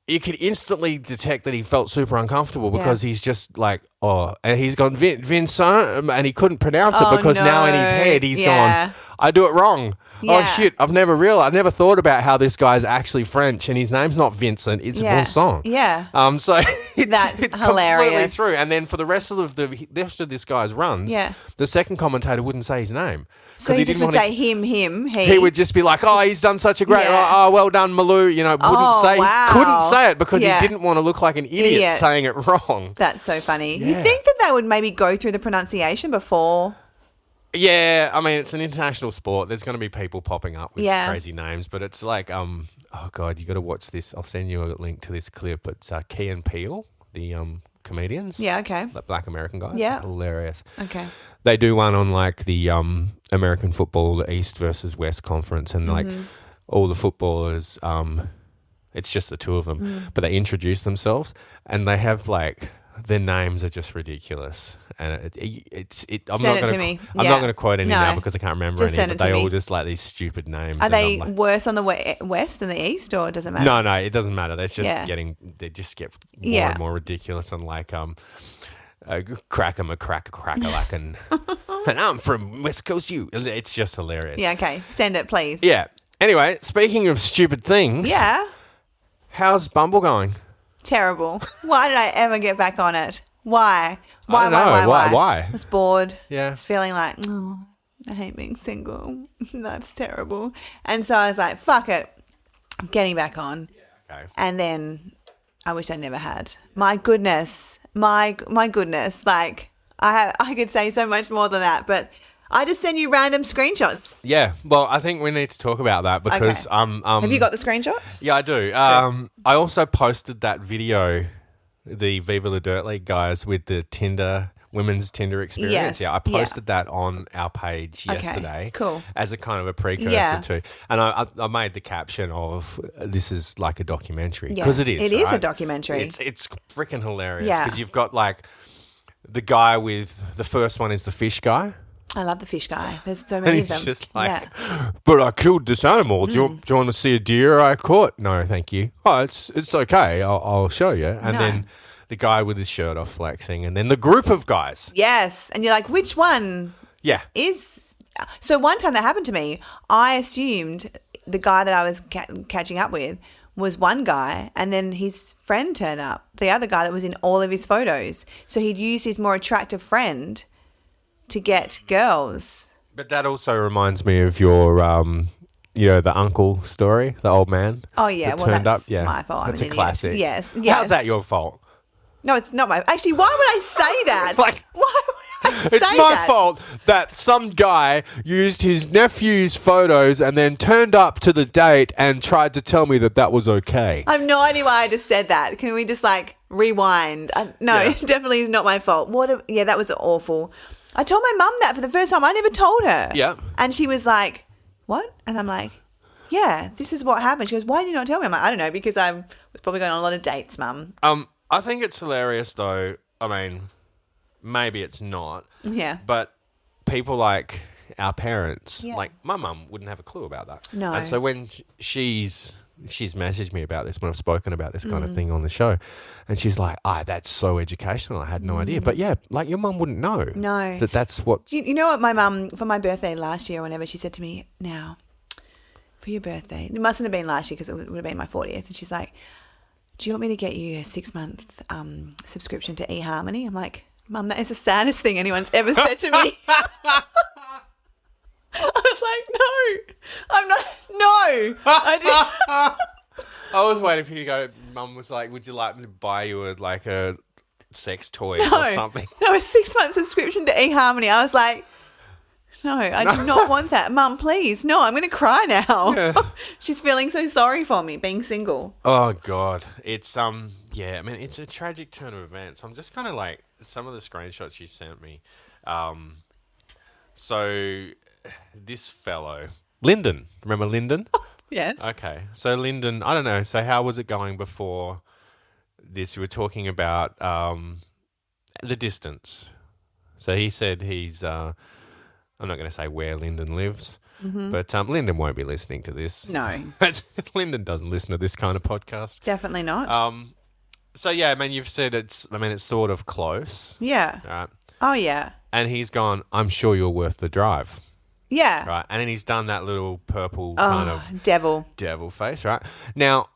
Speaker 2: you could instantly detect that he felt super uncomfortable because he's just like, oh, and he's gone, Vincent, and he couldn't pronounce it because now in his head he's gone, I do it wrong.
Speaker 1: Yeah.
Speaker 2: Oh, shit, I've never thought about how this guy's actually French and his name's not Vincent, it's Vincent.
Speaker 1: Yeah.
Speaker 2: So
Speaker 1: that's
Speaker 2: it
Speaker 1: hilarious.
Speaker 2: Completely through. And then for the rest of this guy's runs, the second commentator wouldn't say his name.
Speaker 1: So he just would say him, he.
Speaker 2: He would just be like, oh, he's done such a great, oh, well done, Malou. You know, couldn't say it because he didn't want to look like an idiot saying it wrong.
Speaker 1: That's so funny. You think that they would maybe go through the pronunciation before?
Speaker 2: Yeah, I mean, it's an international sport. There's going to be people popping up with crazy names, but it's like, oh God, you got to watch this. I'll send you a link to this clip. It's Key and Peele, the comedians.
Speaker 1: Yeah, okay.
Speaker 2: The Black American guys.
Speaker 1: Yeah.
Speaker 2: Hilarious.
Speaker 1: Okay.
Speaker 2: They do one on like the American football, the East versus West conference, and like all the footballers, it's just the two of them, but they introduce themselves and they have like, their names are just ridiculous, and I'm not going to quote any now because I can't remember any. But they all just like these stupid names.
Speaker 1: Are they worse on the West than the East, or does it matter?
Speaker 2: No, it doesn't matter. They just get more and more ridiculous, and like cracker lack and I'm from West Coast. It's just hilarious.
Speaker 1: Yeah, okay, send it, please.
Speaker 2: Yeah. Anyway, speaking of stupid things, how's Bumble going?
Speaker 1: Terrible. Why did I ever get back on it? Why? Why?
Speaker 2: Why?
Speaker 1: I was bored.
Speaker 2: Yeah.
Speaker 1: I was feeling like, I hate being single. That's terrible. And so I was like, fuck it. I'm getting back on.
Speaker 2: Yeah, okay.
Speaker 1: And then I wish I never had. My goodness. My goodness. Like, I could say so much more than that, but I just send you random screenshots.
Speaker 2: Yeah, well, I think we need to talk about that because
Speaker 1: have you got the screenshots?
Speaker 2: Yeah, I do. I also posted that video, the Viva La Dirt League guys with the women's Tinder experience.
Speaker 1: Yes.
Speaker 2: Yeah, I posted that on our page yesterday.
Speaker 1: Cool.
Speaker 2: As a kind of a precursor to, and I made the caption of this is like a documentary because it is.
Speaker 1: It is a documentary.
Speaker 2: It's freaking hilarious because you've got like the guy with the first one is the fish guy.
Speaker 1: I love the fish guy. There's so many of them.
Speaker 2: He's just like, but I killed this animal. Do you want to see a deer I caught? No, thank you. Oh, it's okay. I'll show you. And then the guy with his shirt off flexing, and then the group of guys.
Speaker 1: Yes. And you're like, which one is... So one time that happened to me, I assumed the guy that I was catching up with was one guy, and then his friend turned up, the other guy that was in all of his photos. So he'd used his more attractive friend to get girls. But
Speaker 2: that also reminds me of your, the uncle story, the old man.
Speaker 1: Oh, yeah.
Speaker 2: Well, turned
Speaker 1: that's
Speaker 2: up. Yeah.
Speaker 1: my fault.
Speaker 2: That's a classic.
Speaker 1: Yes.
Speaker 2: How's that your fault?
Speaker 1: No, it's not my... Actually, why would I say that?
Speaker 2: Like,
Speaker 1: why would I say that?
Speaker 2: It's my fault that some guy used his nephew's photos and then turned up to the date and tried to tell me that was okay.
Speaker 1: I have no idea why I just said that. Can we just, rewind? It definitely is not my fault. That was awful. I told my mum that for the first time. I never told her.
Speaker 2: Yeah.
Speaker 1: And she was like, what? And I'm like, yeah, this is what happened. She goes, why did you not tell me? I'm like, I don't know, because I was probably going on a lot of dates, Mum.
Speaker 2: I think it's hilarious, though. I mean, maybe it's not.
Speaker 1: Yeah.
Speaker 2: But people like our parents, like my mum wouldn't have a clue about that.
Speaker 1: No.
Speaker 2: And so when she's messaged me about this, when I've spoken about this kind of thing on the show, and she's like, that's so educational. I had no idea. But yeah, like your mum wouldn't know.
Speaker 1: No.
Speaker 2: That's what...
Speaker 1: You know what my mum, for my birthday last year, whenever she said to me, now, for your birthday, it mustn't have been last year because it would have been my 40th. And she's like, do you want me to get you a 6-month subscription to eHarmony? I'm like, Mum, that is the saddest thing anyone's ever said to me. I was like, no, I'm not. No, I didn't.
Speaker 2: I was waiting for you to go. Mum was like, would you like me to buy you a sex toy or something?
Speaker 1: No, a 6-month subscription to eHarmony. I was like, no, I do not want that. Mum, please. No, I'm going to cry now. Yeah. She's feeling so sorry for me being single.
Speaker 2: Oh, God. It's, I mean, it's a tragic turn of events. I'm just kind of like, some of the screenshots she sent me. So this fellow, Lyndon, remember Lyndon?
Speaker 1: Yes.
Speaker 2: Okay. So Lyndon, I don't know. So how was it going before this? We were talking about the distance. So he said he's I'm not going to say where Lyndon lives, but Lyndon won't be listening to this.
Speaker 1: No.
Speaker 2: Lyndon doesn't listen to this kind of podcast.
Speaker 1: Definitely not.
Speaker 2: So, yeah, I mean, you've said it's sort of close.
Speaker 1: Yeah.
Speaker 2: Right.
Speaker 1: Oh, yeah.
Speaker 2: And he's gone, I'm sure you're worth the drive.
Speaker 1: Yeah.
Speaker 2: Right. And then he's done that little purple kind of
Speaker 1: devil
Speaker 2: face, right? Now,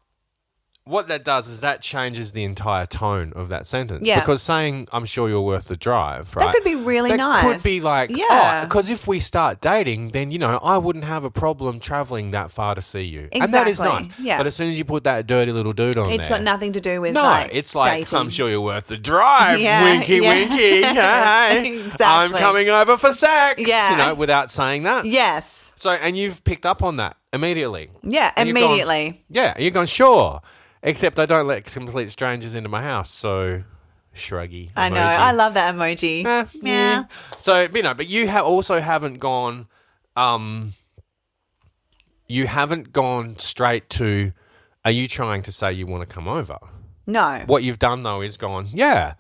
Speaker 2: what that does is that changes the entire tone of that sentence.
Speaker 1: Yeah.
Speaker 2: Because saying, I'm sure you're worth the drive, right?
Speaker 1: That could be really nice.
Speaker 2: That could be like,
Speaker 1: yeah.
Speaker 2: because if we start dating, then, I wouldn't have a problem traveling that far to see you.
Speaker 1: Exactly.
Speaker 2: And that is nice.
Speaker 1: Yeah.
Speaker 2: But as soon as you put that dirty little dude on
Speaker 1: it's
Speaker 2: there.
Speaker 1: got nothing to do with
Speaker 2: it's like,
Speaker 1: dating.
Speaker 2: I'm sure you're worth the drive.
Speaker 1: Yeah,
Speaker 2: Winky,
Speaker 1: yeah.
Speaker 2: winky. Hey,
Speaker 1: Exactly.
Speaker 2: I'm coming over for sex.
Speaker 1: Yeah.
Speaker 2: Without saying that.
Speaker 1: Yes.
Speaker 2: So, and you've picked up on that immediately.
Speaker 1: Yeah,
Speaker 2: And
Speaker 1: immediately.
Speaker 2: You're going, sure. Except I don't let complete strangers into my house, so shruggy emoji.
Speaker 1: I know. I love that emoji. Yeah.
Speaker 2: So, but you also haven't gone, straight to, are you trying to say you want to come over?
Speaker 1: No.
Speaker 2: What you've done, though, is gone, yeah,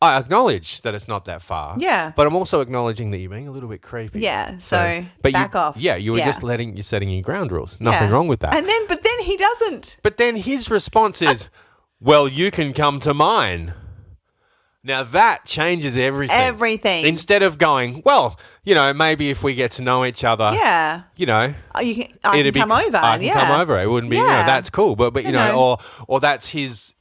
Speaker 2: I acknowledge that it's not that far.
Speaker 1: Yeah.
Speaker 2: But I'm also acknowledging that you're being a little bit creepy.
Speaker 1: Yeah. So back off.
Speaker 2: Yeah, you were just you're setting your ground rules. Nothing wrong with that.
Speaker 1: But then he doesn't.
Speaker 2: But then his response is, well, you can come to mine. Now that changes everything.
Speaker 1: Everything.
Speaker 2: Instead of going, well, maybe if we get to know each other.
Speaker 1: Yeah. I can come over.
Speaker 2: I can come over. It wouldn't be, that's cool. But or that's his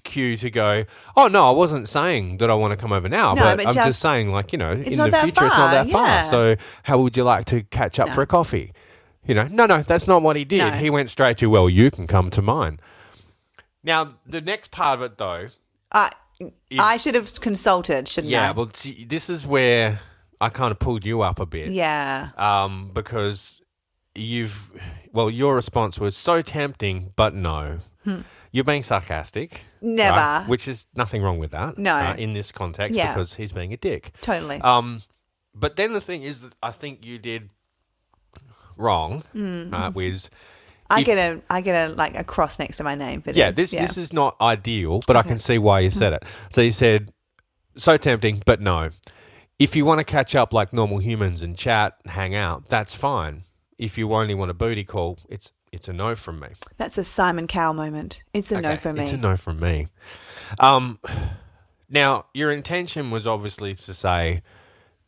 Speaker 2: cue to go, oh, no, I wasn't saying that I want to come over now.
Speaker 1: No,
Speaker 2: but I'm just saying, in the future, it's not that
Speaker 1: yeah.
Speaker 2: far. So how would you like to catch up for a coffee? No, that's not what he did.
Speaker 1: No.
Speaker 2: He went straight to, well, you can come to mine. Now, the next part of it, though.
Speaker 1: I should have consulted, shouldn't I?
Speaker 2: Yeah, well, this is where I kind of pulled you up a bit.
Speaker 1: Yeah.
Speaker 2: Because your response was so tempting, but no. You're being sarcastic.
Speaker 1: Never.
Speaker 2: Right? Which is nothing wrong with that.
Speaker 1: No.
Speaker 2: In this context,
Speaker 1: Yeah.
Speaker 2: because he's being a dick.
Speaker 1: Totally.
Speaker 2: But then the thing is that I think you did wrong, was...
Speaker 1: I get a cross next to my name for this.
Speaker 2: Yeah, this is not ideal, but I can see why you said it. So you said, so tempting, but no. If you want to catch up like normal humans and chat, hang out, that's fine. If you only want a booty call, it's a no from me.
Speaker 1: That's a Simon Cowell moment. It's a no from me.
Speaker 2: It's a no from me. Now, your intention was obviously to say,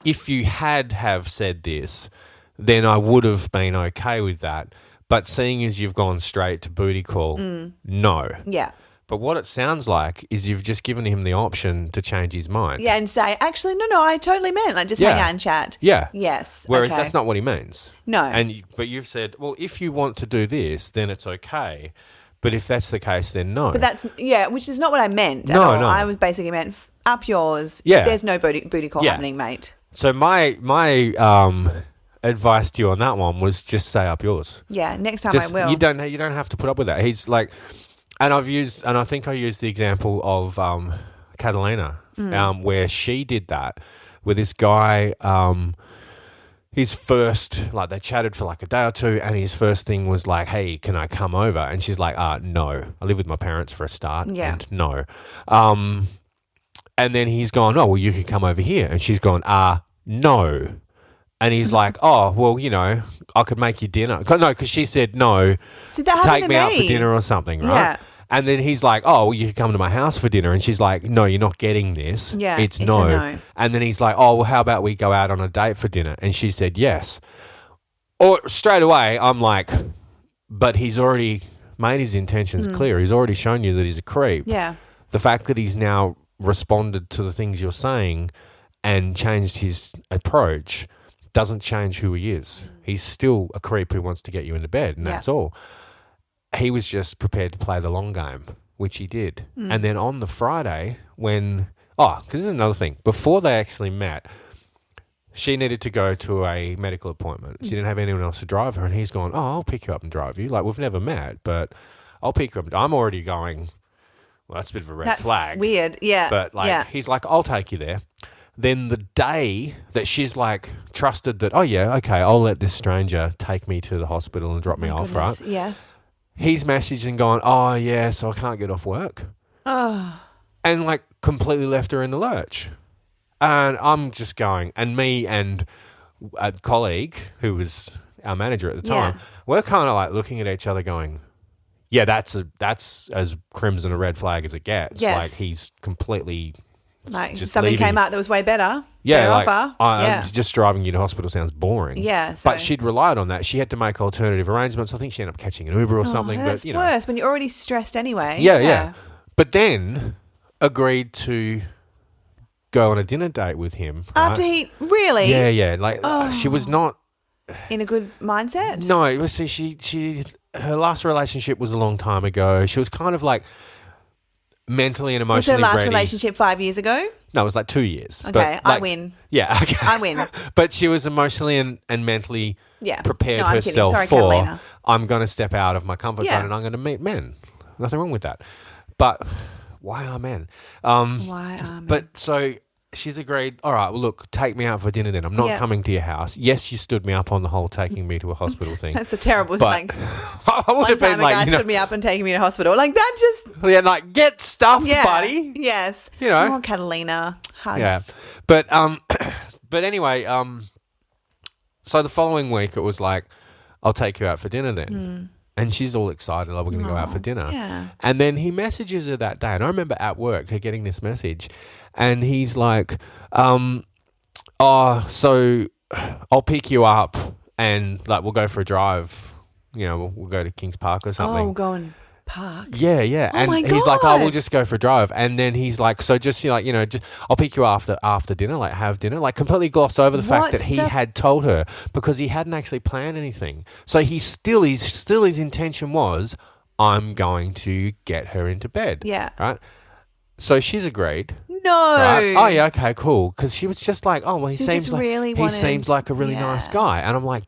Speaker 2: if you have said this, then I would have been okay with that. But seeing as you've gone straight to booty call, no.
Speaker 1: Yeah.
Speaker 2: But what it sounds like is you've just given him the option to change his mind.
Speaker 1: Yeah, and say, actually, no, I totally meant just hang out and chat.
Speaker 2: Yeah.
Speaker 1: Yes.
Speaker 2: Whereas that's not what he means.
Speaker 1: No.
Speaker 2: But you've said, well, if you want to do this, then it's okay. But if that's the case, then no.
Speaker 1: But that's, which is not what I meant at
Speaker 2: No,
Speaker 1: all.
Speaker 2: no.
Speaker 1: I was basically meant, up yours.
Speaker 2: Yeah.
Speaker 1: There's no booty call happening, mate.
Speaker 2: So my advice to you on that one was just say up yours.
Speaker 1: Yeah, next time I will.
Speaker 2: You don't have to put up with that. He's like, and I think I used the example of Catalina, where she did that with this guy. His first, they chatted for a day or two, and his first thing was like, "Hey, can I come over?" And she's like, "No, I live with my parents for a start, and no." And then he's gone, "Oh, well, you can come over here," and she's gone, "No." And he's like, oh, well, I could make you dinner. No, because she said no, take me out for dinner or something, right?
Speaker 1: Yeah.
Speaker 2: And then he's like, oh, well, you could come to my house for dinner. And she's like, no, you're not getting this.
Speaker 1: Yeah,
Speaker 2: it's
Speaker 1: a
Speaker 2: no.
Speaker 1: no.
Speaker 2: And then he's like, oh, well, how about we go out on a date for dinner? And she said yes. Or straight away, I'm like, but he's already made his intentions clear. He's already shown you that he's a creep.
Speaker 1: Yeah.
Speaker 2: The fact that he's now responded to the things you're saying and changed his approach doesn't change who he is. He's still a creep who wants to get you into bed, and that's all. He was just prepared to play the long game, which he did. And then on the Friday, because this is another thing. Before they actually met, she needed to go to a medical appointment. She didn't have anyone else to drive her, and he's gone, oh, I'll pick you up and drive you. We've never met, but I'll pick you up. I'm already going, well, that's a bit of a red flag.
Speaker 1: That's weird, yeah.
Speaker 2: But he's like, I'll take you there. Then the day that she's trusted that, oh yeah, okay, I'll let this stranger take me to the hospital and drop me off, right?
Speaker 1: Yes.
Speaker 2: He's messaged and gone, oh yeah, so I can't get off work.
Speaker 1: Oh.
Speaker 2: And completely left her in the lurch. And I'm just going, and me and a colleague who was our manager at the time, we're kind of like looking at each other going, yeah, that's as crimson a red flag as it gets.
Speaker 1: Yes.
Speaker 2: Like he's completely
Speaker 1: Like
Speaker 2: just
Speaker 1: something
Speaker 2: leaving.
Speaker 1: came out that was way better.
Speaker 2: Yeah,
Speaker 1: better
Speaker 2: like
Speaker 1: offer.
Speaker 2: I'm just driving you to hospital sounds boring.
Speaker 1: Yeah, so-
Speaker 2: but she'd relied on that. She had to make alternative arrangements. I think she ended up catching an Uber or something.
Speaker 1: That's
Speaker 2: but you know,
Speaker 1: worse when you're already stressed anyway.
Speaker 2: yeah. But then agreed to go on a dinner date with him
Speaker 1: After
Speaker 2: right?
Speaker 1: he really
Speaker 2: Yeah. Like she was not.
Speaker 1: in a good mindset.
Speaker 2: No, it was she her last relationship was a long time ago. She was kind of like mentally and
Speaker 1: Was her
Speaker 2: emotionally
Speaker 1: last
Speaker 2: ready.
Speaker 1: relationship 5 years ago?
Speaker 2: No, it was like 2 years.
Speaker 1: Okay,
Speaker 2: But,
Speaker 1: I
Speaker 2: like,
Speaker 1: win.
Speaker 2: Yeah, okay.
Speaker 1: I win.
Speaker 2: But she was emotionally and mentally prepared
Speaker 1: No, I'm kidding.
Speaker 2: herself
Speaker 1: Sorry,
Speaker 2: for,
Speaker 1: Catalina.
Speaker 2: I'm going to step out of my comfort
Speaker 1: Yeah.
Speaker 2: zone and I'm going to meet men. Nothing wrong with that. But why are men?
Speaker 1: Why are men?
Speaker 2: But so she's agreed, all right, well, look, take me out for dinner then. I'm not coming to your house. Yes, you stood me up on the whole taking me to a hospital thing.
Speaker 1: That's a terrible
Speaker 2: But
Speaker 1: thing.
Speaker 2: I would
Speaker 1: One
Speaker 2: have
Speaker 1: time
Speaker 2: been
Speaker 1: a
Speaker 2: like,
Speaker 1: guy
Speaker 2: you know,
Speaker 1: stood me up and taken me to hospital. Like that just
Speaker 2: yeah, like get stuffed, buddy.
Speaker 1: Yes.
Speaker 2: You know.
Speaker 1: Oh, Catalina. Hugs.
Speaker 2: Yeah, but but anyway, so the following week it was like, I'll take you out for dinner then, and she's all excited, like we're going to go out for dinner.
Speaker 1: yeah.
Speaker 2: And then he messages her that day, and I remember at work her getting this message, and he's like, oh, so I'll pick you up, and like we'll go for a drive. You know, we'll go to Kings Park or something.
Speaker 1: Oh, go and park.
Speaker 2: Yeah.
Speaker 1: Oh
Speaker 2: And
Speaker 1: my
Speaker 2: he's like, oh, we'll
Speaker 1: God.
Speaker 2: just go for a drive. And then he's like, so just, you know, like, you know, just, I'll pick you after dinner, like have dinner. Like completely gloss over the fact
Speaker 1: What
Speaker 2: that he
Speaker 1: the-
Speaker 2: had told her because he hadn't actually planned anything. So his intention was, I'm going to get her into bed.
Speaker 1: Yeah.
Speaker 2: Right? So she's agreed.
Speaker 1: No.
Speaker 2: Right? Oh yeah, okay, cool. Because she was just like, oh well, he
Speaker 1: She
Speaker 2: seems
Speaker 1: just
Speaker 2: like
Speaker 1: really
Speaker 2: he
Speaker 1: wanted-
Speaker 2: seems like a really nice
Speaker 1: yeah.
Speaker 2: guy, and I'm like,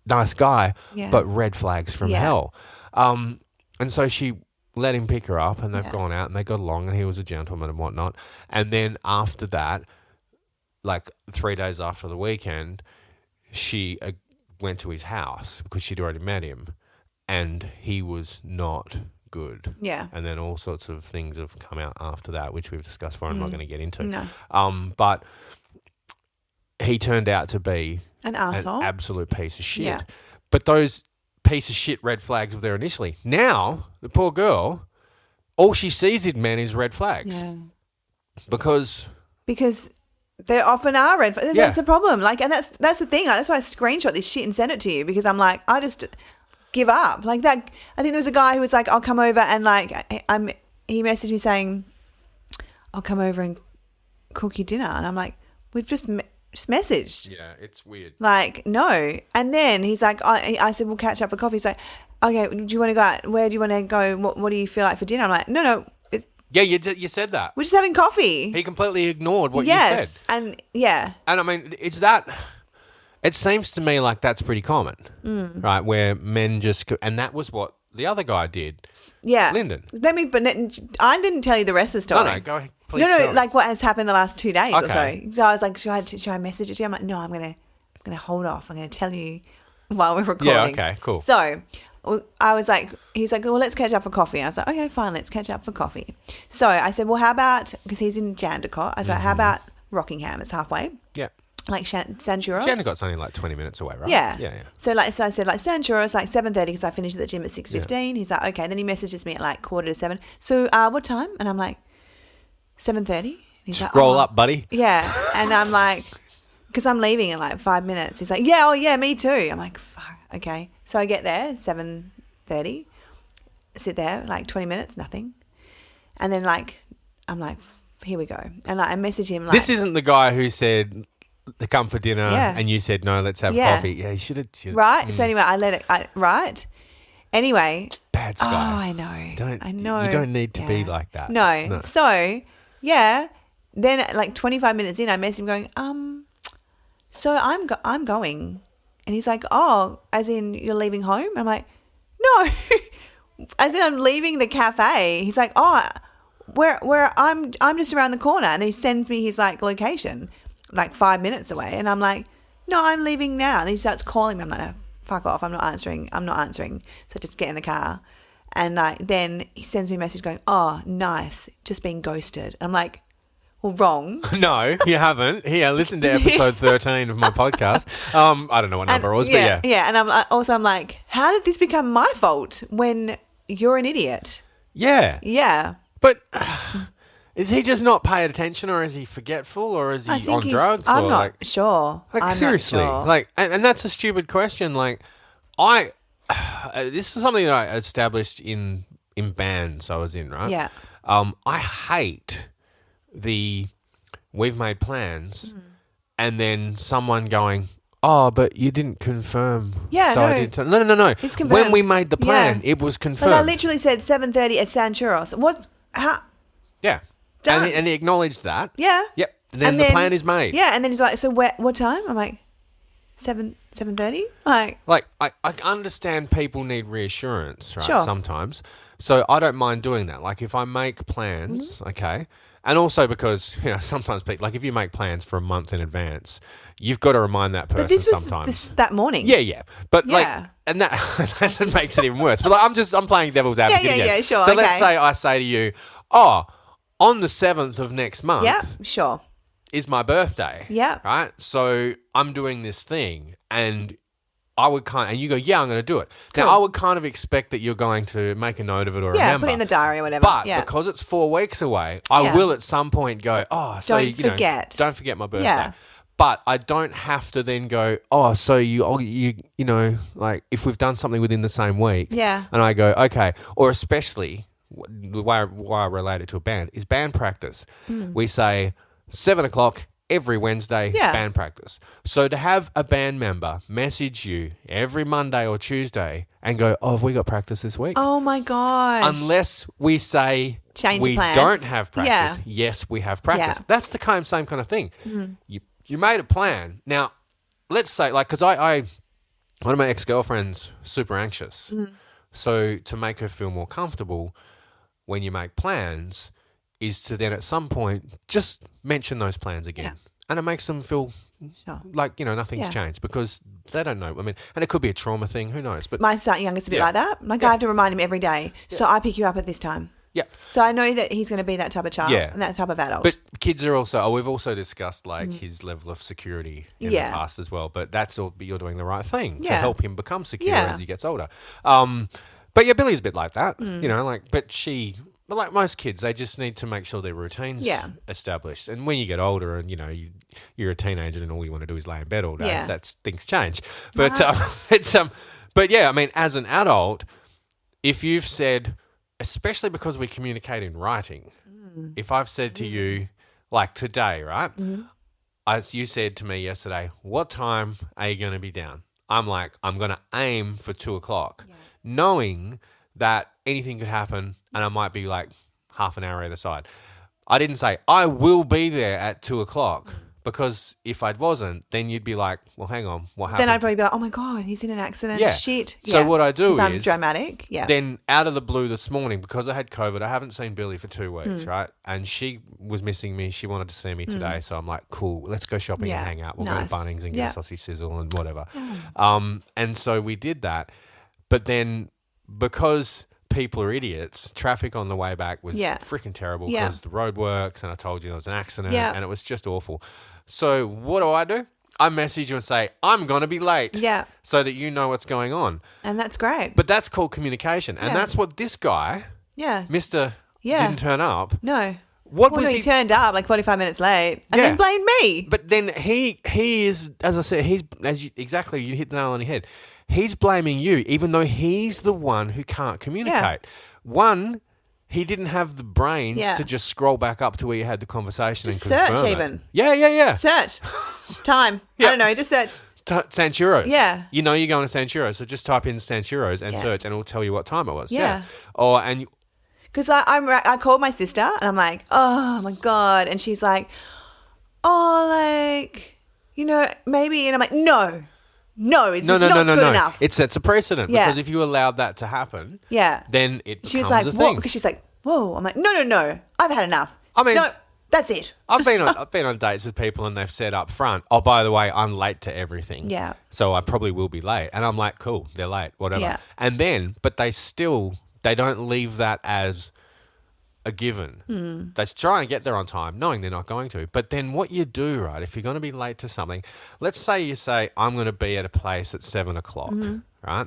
Speaker 2: nice guy,
Speaker 1: Yeah.
Speaker 2: but red flags from
Speaker 1: Yeah.
Speaker 2: hell. And so she let him pick her up, and they've
Speaker 1: Yeah.
Speaker 2: gone out and they got along, and he was a gentleman and whatnot. And then after that, like 3 days after the weekend, she went to his house because she'd already met him, and he was not good.
Speaker 1: Yeah.
Speaker 2: And then all sorts of things have come out after that, which we've discussed before. I'm not going to get into.
Speaker 1: No.
Speaker 2: But he turned out to be
Speaker 1: An
Speaker 2: an
Speaker 1: arsehole.
Speaker 2: absolute piece of shit.
Speaker 1: Yeah.
Speaker 2: But those piece of shit red flags were there initially. Now, the poor girl, all she sees in men is red flags.
Speaker 1: Yeah.
Speaker 2: Because
Speaker 1: there often are red flags.
Speaker 2: Yeah.
Speaker 1: That's the problem. Like, and that's the thing. Like, that's why I screenshot this shit and sent it to you because I'm like, I just give up. Like that. I think there was a guy who was like, I'll come over and like, he messaged me saying, I'll come over and cook you dinner. And I'm like, we've just messaged.
Speaker 2: yeah, it's weird.
Speaker 1: Like, no. And then he's like, I said, we'll catch up for coffee. He's like, okay, do you want to go out? Where do you want to go? What do you feel like for dinner? I'm like, no.
Speaker 2: Yeah, you said that.
Speaker 1: We're just having coffee.
Speaker 2: He completely ignored what you
Speaker 1: yes.
Speaker 2: said.
Speaker 1: And yeah.
Speaker 2: And I mean, it seems to me like that's pretty common, right? Where men just go, and that was what the other guy did.
Speaker 1: Yeah.
Speaker 2: Lyndon.
Speaker 1: But I didn't tell you the rest of the story.
Speaker 2: No, go ahead, please.
Speaker 1: No,
Speaker 2: sorry.
Speaker 1: like what has happened the last 2 days or
Speaker 2: Okay.
Speaker 1: so. So I was like, should I message it to you? I'm like, no, I'm gonna hold off. I'm gonna tell you while we're recording.
Speaker 2: Yeah, okay, cool.
Speaker 1: So I was like, he's like, well, let's catch up for coffee. And I was like, okay, fine, let's catch up for coffee. So I said, well, how about, because he's in Jandakot, I was like, how about Rockingham? It's halfway.
Speaker 2: Yeah.
Speaker 1: Like San Churros.
Speaker 2: Jandakot's only like 20 minutes away, right?
Speaker 1: Yeah.
Speaker 2: Yeah.
Speaker 1: So I said like San Churros, like 7:30 because I finished at the gym at 6:15. He's like, okay. Then he messages me at like 6:45. So what time? And I'm like, 7:30. He's like,
Speaker 2: Roll
Speaker 1: oh.
Speaker 2: up, buddy.
Speaker 1: Yeah. And I'm like, because I'm leaving in like 5 minutes. He's like, yeah, oh yeah, me too. I'm like, fuck, okay. So I get there, 7:30, sit there like 20 minutes, nothing. And then like, I'm like, here we go. And like, I message him like.
Speaker 2: This isn't the guy who said, come for dinner,
Speaker 1: Yeah.
Speaker 2: and you said, no, let's have
Speaker 1: Yeah.
Speaker 2: coffee. Yeah, you should have.
Speaker 1: Right. So anyway, I let it, right. Anyway.
Speaker 2: Bad
Speaker 1: Oh,
Speaker 2: Skye.
Speaker 1: I know. I know.
Speaker 2: You don't need to be
Speaker 1: Yeah.
Speaker 2: like that.
Speaker 1: No. So, yeah. Then like 25 minutes in, I messaged him going, so I'm going. And he's like, oh, as in you're leaving home? I'm like, no. As in I'm leaving the cafe. He's like, oh, where I'm just around the corner. And he sends me his like location, like 5 minutes away. And I'm like, no, I'm leaving now. And he starts calling me. I'm like, no, fuck off. I'm not answering. So I just get in the car. And like then he sends me a message going, oh, nice, just being ghosted. And I'm like, Well, wrong.
Speaker 2: No, you haven't. Here, listen to episode 13 of my podcast. I don't know what number it was, but yeah.
Speaker 1: Yeah, and I'm like, how did this become my fault when you're an idiot?
Speaker 2: Yeah.
Speaker 1: Yeah.
Speaker 2: But is he just not paying attention, or is he forgetful, or is he on drugs?
Speaker 1: I'm not sure.
Speaker 2: Like, seriously.
Speaker 1: Not sure.
Speaker 2: Like, and that's a stupid question. Like, this is something that I established in bands I was in, right?
Speaker 1: Yeah.
Speaker 2: I hate we've made plans and then someone going, oh, but you didn't confirm.
Speaker 1: Yeah,
Speaker 2: so
Speaker 1: no.
Speaker 2: I didn't no.
Speaker 1: It's confirmed.
Speaker 2: When we made the plan,
Speaker 1: Yeah.
Speaker 2: it was confirmed.
Speaker 1: Like I literally said 7:30 at San Churros. What? How?
Speaker 2: Yeah.
Speaker 1: Done.
Speaker 2: And he acknowledged that.
Speaker 1: Yeah.
Speaker 2: Yep. Then the plan is made.
Speaker 1: Yeah, and then he's like, so what time? I'm like, 7:30? Like
Speaker 2: I understand people need reassurance, right?
Speaker 1: Sure.
Speaker 2: Sometimes. So I don't mind doing that. Like if I make plans, okay, and also because, sometimes people, like if you make plans for a month in advance, you've got to remind that person
Speaker 1: but this was
Speaker 2: sometimes.
Speaker 1: that morning.
Speaker 2: Yeah. But
Speaker 1: Yeah.
Speaker 2: and that makes it even worse. But like, I'm playing devil's advocate again.
Speaker 1: Yeah, sure.
Speaker 2: So
Speaker 1: okay.
Speaker 2: let's say I say to you, oh, on the 7th of next month.
Speaker 1: Yeah, sure.
Speaker 2: Is my birthday.
Speaker 1: Yeah.
Speaker 2: Right? So I'm doing this thing and I would and you go, yeah, I'm going to do it.
Speaker 1: Cool.
Speaker 2: Now, I would kind of expect that you're going to make a note of it or
Speaker 1: Yeah,
Speaker 2: remember.
Speaker 1: put it in the diary or whatever.
Speaker 2: But
Speaker 1: yeah.
Speaker 2: because it's 4 weeks away, I will at some point go, oh, so,
Speaker 1: Don't forget.
Speaker 2: Don't forget my birthday.
Speaker 1: Yeah.
Speaker 2: But I don't have to then go, oh, so you like if we've done something within the same week.
Speaker 1: Yeah.
Speaker 2: And I go, okay. Or especially, why I relate it to a band is band practice. We say 7 o'clock every Wednesday, band practice. So to have a band member message you every Monday or Tuesday and go, oh, have we got practice this week?
Speaker 1: Oh my gosh.
Speaker 2: Unless we say
Speaker 1: Change
Speaker 2: we
Speaker 1: plans.
Speaker 2: don't have practice.
Speaker 1: Yeah.
Speaker 2: Yes, we have practice.
Speaker 1: Yeah.
Speaker 2: That's the same kind of thing. You made a plan. Now, let's say, like, because I one of my ex-girlfriends, super anxious. So to make her feel more comfortable when you make plans is to then at some point just mention those plans again.
Speaker 1: Yeah.
Speaker 2: And it makes them feel like, nothing's changed because they don't know. I mean, and it could be a trauma thing. Who knows? But
Speaker 1: my youngest a bit like that. Like I have to remind him every day. So I pick you up at this time.
Speaker 2: Yeah.
Speaker 1: So I know that he's going to be that type of child and that type of adult.
Speaker 2: But kids are also, we've also discussed like his level of security in the past as well. But that's all, you're doing the right thing to help him become secure as he gets older. But yeah, Billy's a bit like that, but like most kids, they just need to make sure their routine's established. And when you get older and, you're a teenager and all you want to do is lay in bed all day, things change. But but yeah, I mean, as an adult, if you've said, especially because we communicate in writing, if I've said to you, like today, right? As you said to me yesterday, what time are you going to be down? I'm like, I'm going to aim for 2:00, knowing that anything could happen and I might be like half an hour either side. I didn't say, I will be there at 2:00 because if I wasn't, then you'd be like, well, hang on, what happened?
Speaker 1: Then I'd probably be like, oh my God, he's in an accident.
Speaker 2: Yeah.
Speaker 1: Shit.
Speaker 2: So what I do is...
Speaker 1: I'm dramatic. Yeah.
Speaker 2: Then out of the blue this morning, because I had COVID, I haven't seen Billy for 2 weeks, right? And she was missing me. She wanted to see me today. So I'm like, cool, let's go shopping and hang out. We'll go to Bunnings and get a sausage sizzle and whatever. And so we did that. But then because people are idiots, traffic on the way back was freaking terrible because the road works and I told you there was an accident and it was just awful. So what do? I message you and say, I'm going to be late.
Speaker 1: Yeah.
Speaker 2: So that you know what's going on.
Speaker 1: And that's great.
Speaker 2: But that's called communication. And that's what this guy, Mr. Didn't turn up.
Speaker 1: No.
Speaker 2: He
Speaker 1: turned up like 45 minutes late and then blamed me.
Speaker 2: But then he is, as I said, you hit the nail on the head. He's blaming you, even though he's the one who can't communicate. One, he didn't have the brains to just scroll back up to where you had the conversation and confirm
Speaker 1: search
Speaker 2: it.
Speaker 1: even.
Speaker 2: Yeah.
Speaker 1: Search. Time. I don't know. Just search.
Speaker 2: San Churros.
Speaker 1: Yeah.
Speaker 2: You know you're going to San Churros, so just type in San Churros and search and it'll tell you what time it was.
Speaker 1: Yeah.
Speaker 2: Because
Speaker 1: I called my sister and I'm like, oh my God. And she's like, maybe. And I'm like, no, it's not good enough.
Speaker 2: It sets a precedent because if you allowed that to happen, then it becomes a thing.
Speaker 1: Because she's like, whoa. I'm like, no, I've had enough.
Speaker 2: I mean,
Speaker 1: no, that's it.
Speaker 2: I've been on dates with people and they've said up front, oh, by the way, I'm late to everything.
Speaker 1: Yeah.
Speaker 2: So I probably will be late. And I'm like, cool, they're late, whatever.
Speaker 1: Yeah.
Speaker 2: And then, but they don't leave that as a given. They try and get there on time, knowing they're not going to. But then what you do, right, if you're going to be late to something, let's say you say, I'm going to be at a place at 7 o'clock, right?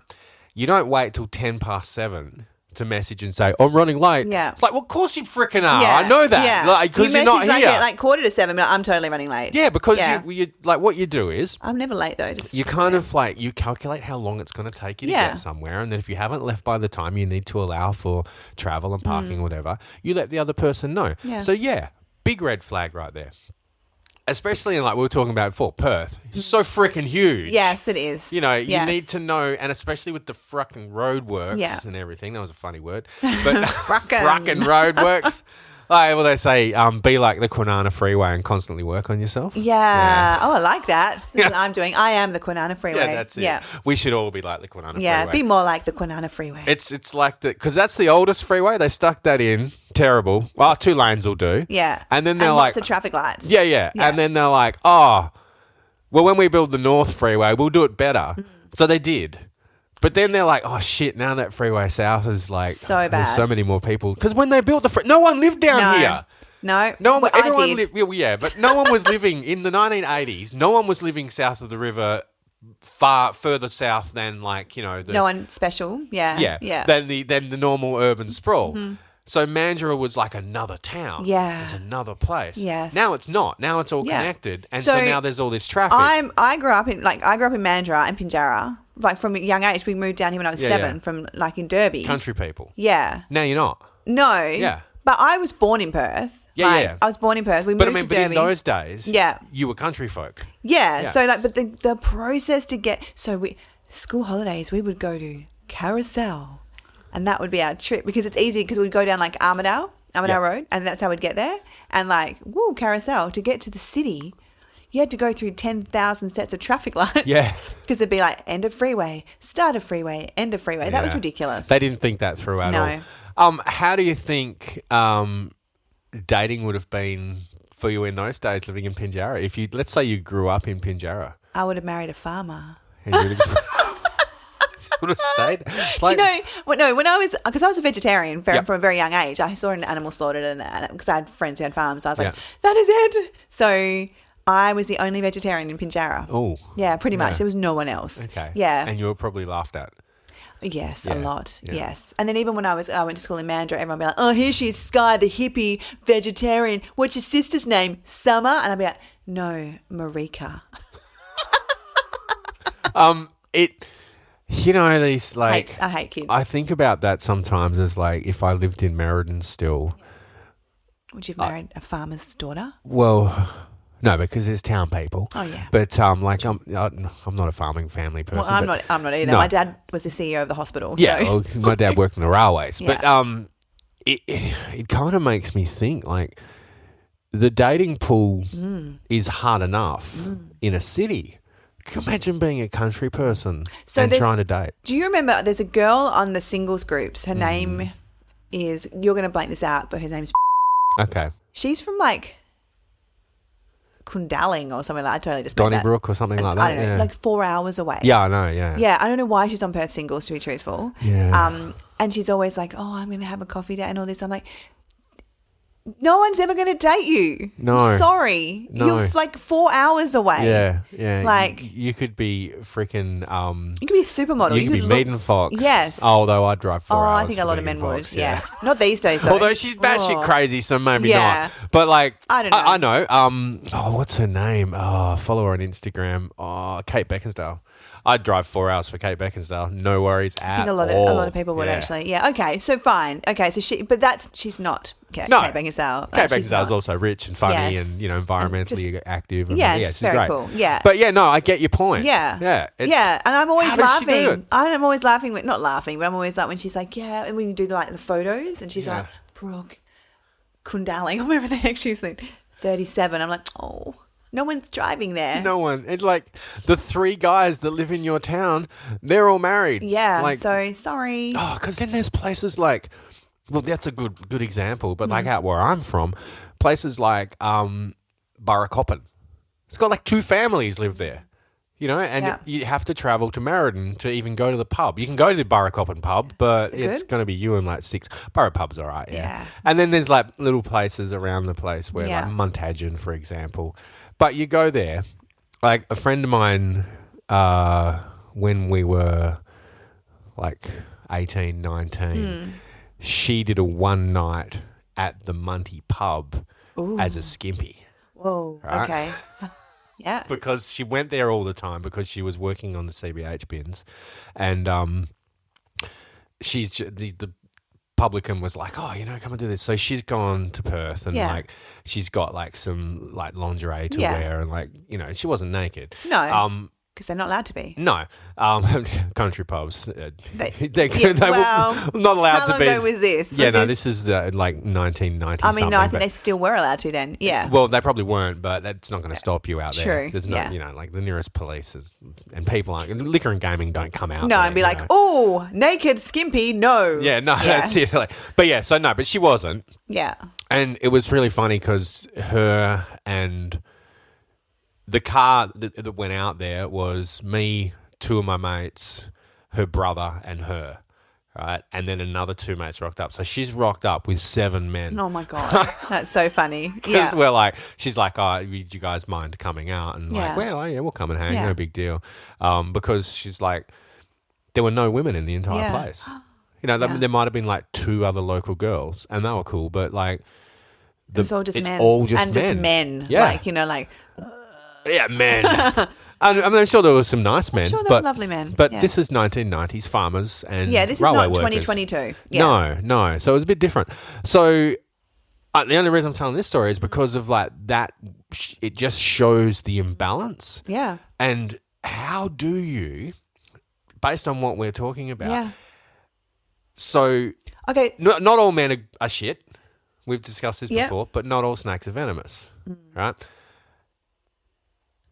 Speaker 2: You don't wait till 10 past 7 to message and say, I'm running late.
Speaker 1: Yeah.
Speaker 2: It's like, well, of course you freaking are.
Speaker 1: Yeah.
Speaker 2: I know that.
Speaker 1: Yeah.
Speaker 2: Like, because you're not here.
Speaker 1: Like at 7:15, but I'm totally running late.
Speaker 2: Yeah, because you like what you do is
Speaker 1: I'm never late though.
Speaker 2: you kind of like you calculate how long it's going to take you to get somewhere, and then if you haven't left by the time you need to allow for travel and parking or whatever, you let the other person know.
Speaker 1: Yeah.
Speaker 2: So big red flag right there. Especially in, like we were talking about before, Perth. It's so freaking huge.
Speaker 1: Yes, it is.
Speaker 2: You know, you need to know, and especially with the fracking roadworks and everything. That was a funny word. But fracking roadworks. Like, well, they say, be like the Kwinana Freeway and constantly work on yourself.
Speaker 1: Yeah. Oh, I like that. That's what I'm doing. I am the Kwinana Freeway.
Speaker 2: Yeah, that's it.
Speaker 1: Yeah.
Speaker 2: We should all be like the Kwinana Freeway.
Speaker 1: Yeah, be more like the Kwinana Freeway.
Speaker 2: It's like because that's the oldest freeway. They stuck that in. Terrible. Well, 2 lanes will do.
Speaker 1: Yeah.
Speaker 2: And then they're like...
Speaker 1: lots of traffic lights.
Speaker 2: Yeah. And then they're like, well, when we build the North Freeway, we'll do it better. So they did. But then they're like, oh, shit, now that Freeway South is like...
Speaker 1: So bad.
Speaker 2: There's so many more people. Because when they built the... no one lived down here.
Speaker 1: No.
Speaker 2: No one,
Speaker 1: well,
Speaker 2: everyone lived... Yeah, but no one was living... In the 1980s, no one was living south of the river far further south than like, you know...
Speaker 1: No one special. Yeah.
Speaker 2: Than the normal urban sprawl. Mm-hmm. So Mandurah was like another town.
Speaker 1: Yeah.
Speaker 2: It's another place.
Speaker 1: Yes.
Speaker 2: Now it's not. Now it's all connected. And so now there's all this traffic.
Speaker 1: I grew up in Mandurah and Pinjarra. Like from a young age, we moved down here when I was 7 from like in Derby.
Speaker 2: Country people.
Speaker 1: Yeah.
Speaker 2: Now you're not.
Speaker 1: No.
Speaker 2: Yeah.
Speaker 1: But I was born in Perth.
Speaker 2: Yeah.
Speaker 1: I was born in Perth. We moved to Derby.
Speaker 2: But in those days, you were country folk.
Speaker 1: Yeah. So but the process to get school holidays, we would go to Carousel. And that would be our trip because it's easy because we'd go down like Armidale Road, and that's how we'd get there. And like, Carousel, to get to the city, you had to go through 10,000 sets of traffic lights. Yeah. Because it'd be like end of freeway, start of freeway, end of freeway. That was ridiculous.
Speaker 2: They didn't think that through at all. How do you think dating would have been for you in those days living in Pinjarra? Let's say you grew up in Pinjarra.
Speaker 1: I would have married a farmer.
Speaker 2: And you would have stayed.
Speaker 1: Do you know? When I was, because I was a vegetarian from a very young age, I saw an animal slaughtered, and because I had friends who had farms, I was like, that is it. So I was the only vegetarian in Pinjarra.
Speaker 2: Oh,
Speaker 1: yeah, pretty much. There was no one else.
Speaker 2: Okay,
Speaker 1: yeah,
Speaker 2: and you were probably laughed at.
Speaker 1: Yes, a lot. Yeah. Yes, and then even when I went to school in Mandurah, everyone would be like, "Oh, here she is, Skye, the hippie vegetarian. What's your sister's name? Summer?" And I'd be like, "No, Marika."
Speaker 2: You know, these like...
Speaker 1: I hate kids.
Speaker 2: I think about that sometimes as like if I lived in Merredin still.
Speaker 1: Would you have married a farmer's daughter?
Speaker 2: Well, no, because there's town people.
Speaker 1: Oh, yeah.
Speaker 2: But like I'm not a farming family person.
Speaker 1: Well, I'm not either. No. My dad was the CEO of the hospital.
Speaker 2: Yeah,
Speaker 1: so.
Speaker 2: well, my dad worked in the railways. Yeah. But it kind of makes me think like the dating pool is hard enough in a city. Can you imagine being a country person and trying to date? Do
Speaker 1: you remember there's a girl on the singles groups. Her name is, you're going to blank this out, but her name's...
Speaker 2: Okay.
Speaker 1: She's from like Kundaling or something like that. I totally just...
Speaker 2: Donnybrook or something like that.
Speaker 1: I don't know, like 4 hours away.
Speaker 2: Yeah, I know, yeah.
Speaker 1: Yeah, I don't know why she's on Perth Singles, to be truthful.
Speaker 2: Yeah.
Speaker 1: And she's always like, oh, I'm going to have a coffee date and all this. I'm like... No one's ever going to date you.
Speaker 2: No.
Speaker 1: I'm sorry. No. You're like 4 hours away.
Speaker 2: Yeah.
Speaker 1: Like
Speaker 2: you could be freaking...
Speaker 1: you could be a supermodel.
Speaker 2: You could be Meat and Fox.
Speaker 1: Yes.
Speaker 2: Although I'd drive 4 hours.
Speaker 1: I think a lot of men
Speaker 2: Fox,
Speaker 1: would. Yeah. Not these days though.
Speaker 2: Although she's batshit crazy, so maybe not. But like...
Speaker 1: I don't know.
Speaker 2: I know. What's her name? Follow her on Instagram. Kate Beckinsale. I'd drive 4 hours for Kate Beckinsale. No worries at all.
Speaker 1: I think a lot of people would actually. Yeah. Okay. So fine. Okay. So she's not Kate Beckinsale.
Speaker 2: Kate Beckinsale is also rich and funny and environmentally active. And,
Speaker 1: she's very
Speaker 2: great.
Speaker 1: cool. Yeah.
Speaker 2: But I get your point.
Speaker 1: Yeah. And I'm always laughing. I'm always laughing. Not laughing, but I'm always like when she's like, yeah, and when you do the photos, and she's like, Brooke Kundaling or whatever the heck she's like, 37. I'm like, oh. No one's driving there.
Speaker 2: No one. It's like the 3 guys that live in your town, they're all married.
Speaker 1: Yeah, so sorry.
Speaker 2: Oh, because then there's places like, well, that's a good example, but like out where I'm from, places like Burracoppin. It's got like 2 families live there. You know, and
Speaker 1: Yeah.
Speaker 2: you have to travel to Merredin to even go to the pub. You can go to the Burracoppin pub, but it's going to be you and like 6. Burra pub's all right, yeah. And then there's like little places around the place where like Muntagin, for example. But you go there. Like a friend of mine, when we were like 18, 19, she did a one night at the Munty pub as a skimpy.
Speaker 1: Whoa,
Speaker 2: right?
Speaker 1: okay. Yeah.
Speaker 2: Because she went there all the time because she was working on the CBH bins. And the publican was like, oh, you know, come and do this. So she's gone to Perth and like she's got like some like lingerie to wear and like, you know, she wasn't naked.
Speaker 1: No. Because they're not allowed to be.
Speaker 2: No. Country pubs. They
Speaker 1: well,
Speaker 2: were not allowed to be.
Speaker 1: How long ago was this?
Speaker 2: Yeah, this is like 1990
Speaker 1: I mean, no, I think they still were allowed to then. Yeah.
Speaker 2: Well, they probably weren't, but that's not going to stop you out there.
Speaker 1: True.
Speaker 2: There's no, you know, like the nearest police is, and people aren't, liquor and gaming don't come out.
Speaker 1: No,
Speaker 2: there,
Speaker 1: and be like, oh, naked, skimpy, no.
Speaker 2: Yeah, no, that's it. Like, but she wasn't.
Speaker 1: Yeah.
Speaker 2: And it was really funny because her and the car that went out there was me, 2 of my mates, her brother, and her, right? And then another 2 mates rocked up. So she's rocked up with 7 men.
Speaker 1: Oh, my God. That's so funny.
Speaker 2: Because we're like, she's like, oh, would you guys mind coming out? And like, well, yeah, we'll come and hang. No big deal. Because she's like, there were no women in the entire place. You know, there might have been like 2 other local girls, and they were cool, but like,
Speaker 1: it was all just men.
Speaker 2: All just
Speaker 1: and
Speaker 2: men.
Speaker 1: just men.
Speaker 2: Yeah.
Speaker 1: Like, you know, like...
Speaker 2: Yeah, men. I'm sure there were some nice men.
Speaker 1: I'm sure there were lovely men.
Speaker 2: But this is 1990s farmers and
Speaker 1: this is
Speaker 2: railway
Speaker 1: not
Speaker 2: workers.
Speaker 1: 2022. Yeah.
Speaker 2: No. So it was a bit different. So the only reason I'm telling this story is because of like that. It just shows the imbalance.
Speaker 1: Yeah.
Speaker 2: And how do you, based on what we're talking about?
Speaker 1: Yeah.
Speaker 2: So
Speaker 1: okay,
Speaker 2: not all men are shit. We've discussed this before, but not all snakes are venomous, right?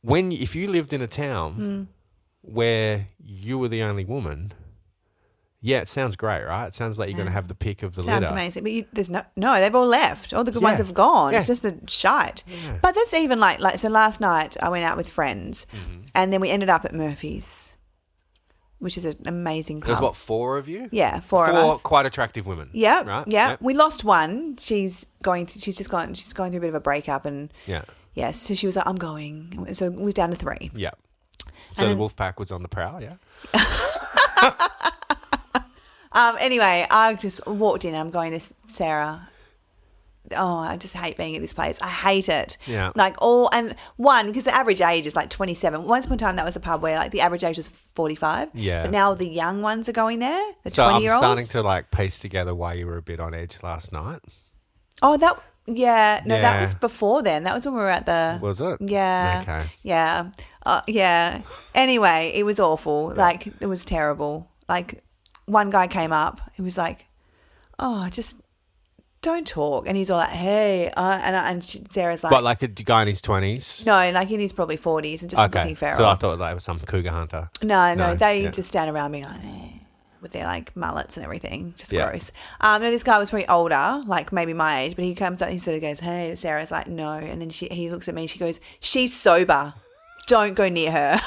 Speaker 2: If you lived in a town where you were the only woman, it sounds great, right? It sounds like you're going to have the pick of the litter.
Speaker 1: Sounds amazing. But there's no, they've all left. All the good ones have gone. It's just the shite. Yeah. But that's even like, so last night I went out with friends and then we ended up at Murphy's, which is an amazing pub.
Speaker 2: There's what, 4 of you?
Speaker 1: Yeah, 4 of us.
Speaker 2: 4 quite attractive women.
Speaker 1: Yeah,
Speaker 2: right?
Speaker 1: Yeah. We lost one. She's going through a bit of a breakup and so she was like, I'm going. So we was down to 3.
Speaker 2: Yeah. So the wolf pack was on the prowl, yeah?
Speaker 1: Anyway, I just walked in and I'm going to Sarah. Oh, I just hate being at this place. I hate it.
Speaker 2: Yeah.
Speaker 1: Because the average age is like 27. Once upon a time, that was a pub where like the average age was 45.
Speaker 2: Yeah.
Speaker 1: But now the young ones are going there, the 20-year-olds.
Speaker 2: So I'm starting to like piece together why you were a bit on edge last night.
Speaker 1: Oh, that was before then. That was when we were at the...
Speaker 2: Was it?
Speaker 1: Yeah.
Speaker 2: Okay.
Speaker 1: Yeah. Yeah. Anyway, it was awful. Yeah. Like, it was terrible. Like, one guy came up. He was like, oh, just don't talk. And he's all like, hey. And Sarah's like...
Speaker 2: But like a guy in his 20s?
Speaker 1: No, like in his probably 40s and just looking feral.
Speaker 2: So I thought that was some cougar hunter.
Speaker 1: No. They just stand around being like... with their like mullets and everything, just gross. No, this guy was probably older, like maybe my age, but he comes up, he sort of goes, hey, Sarah's like, no. And then he looks at me, she goes, she's sober. Don't go near her.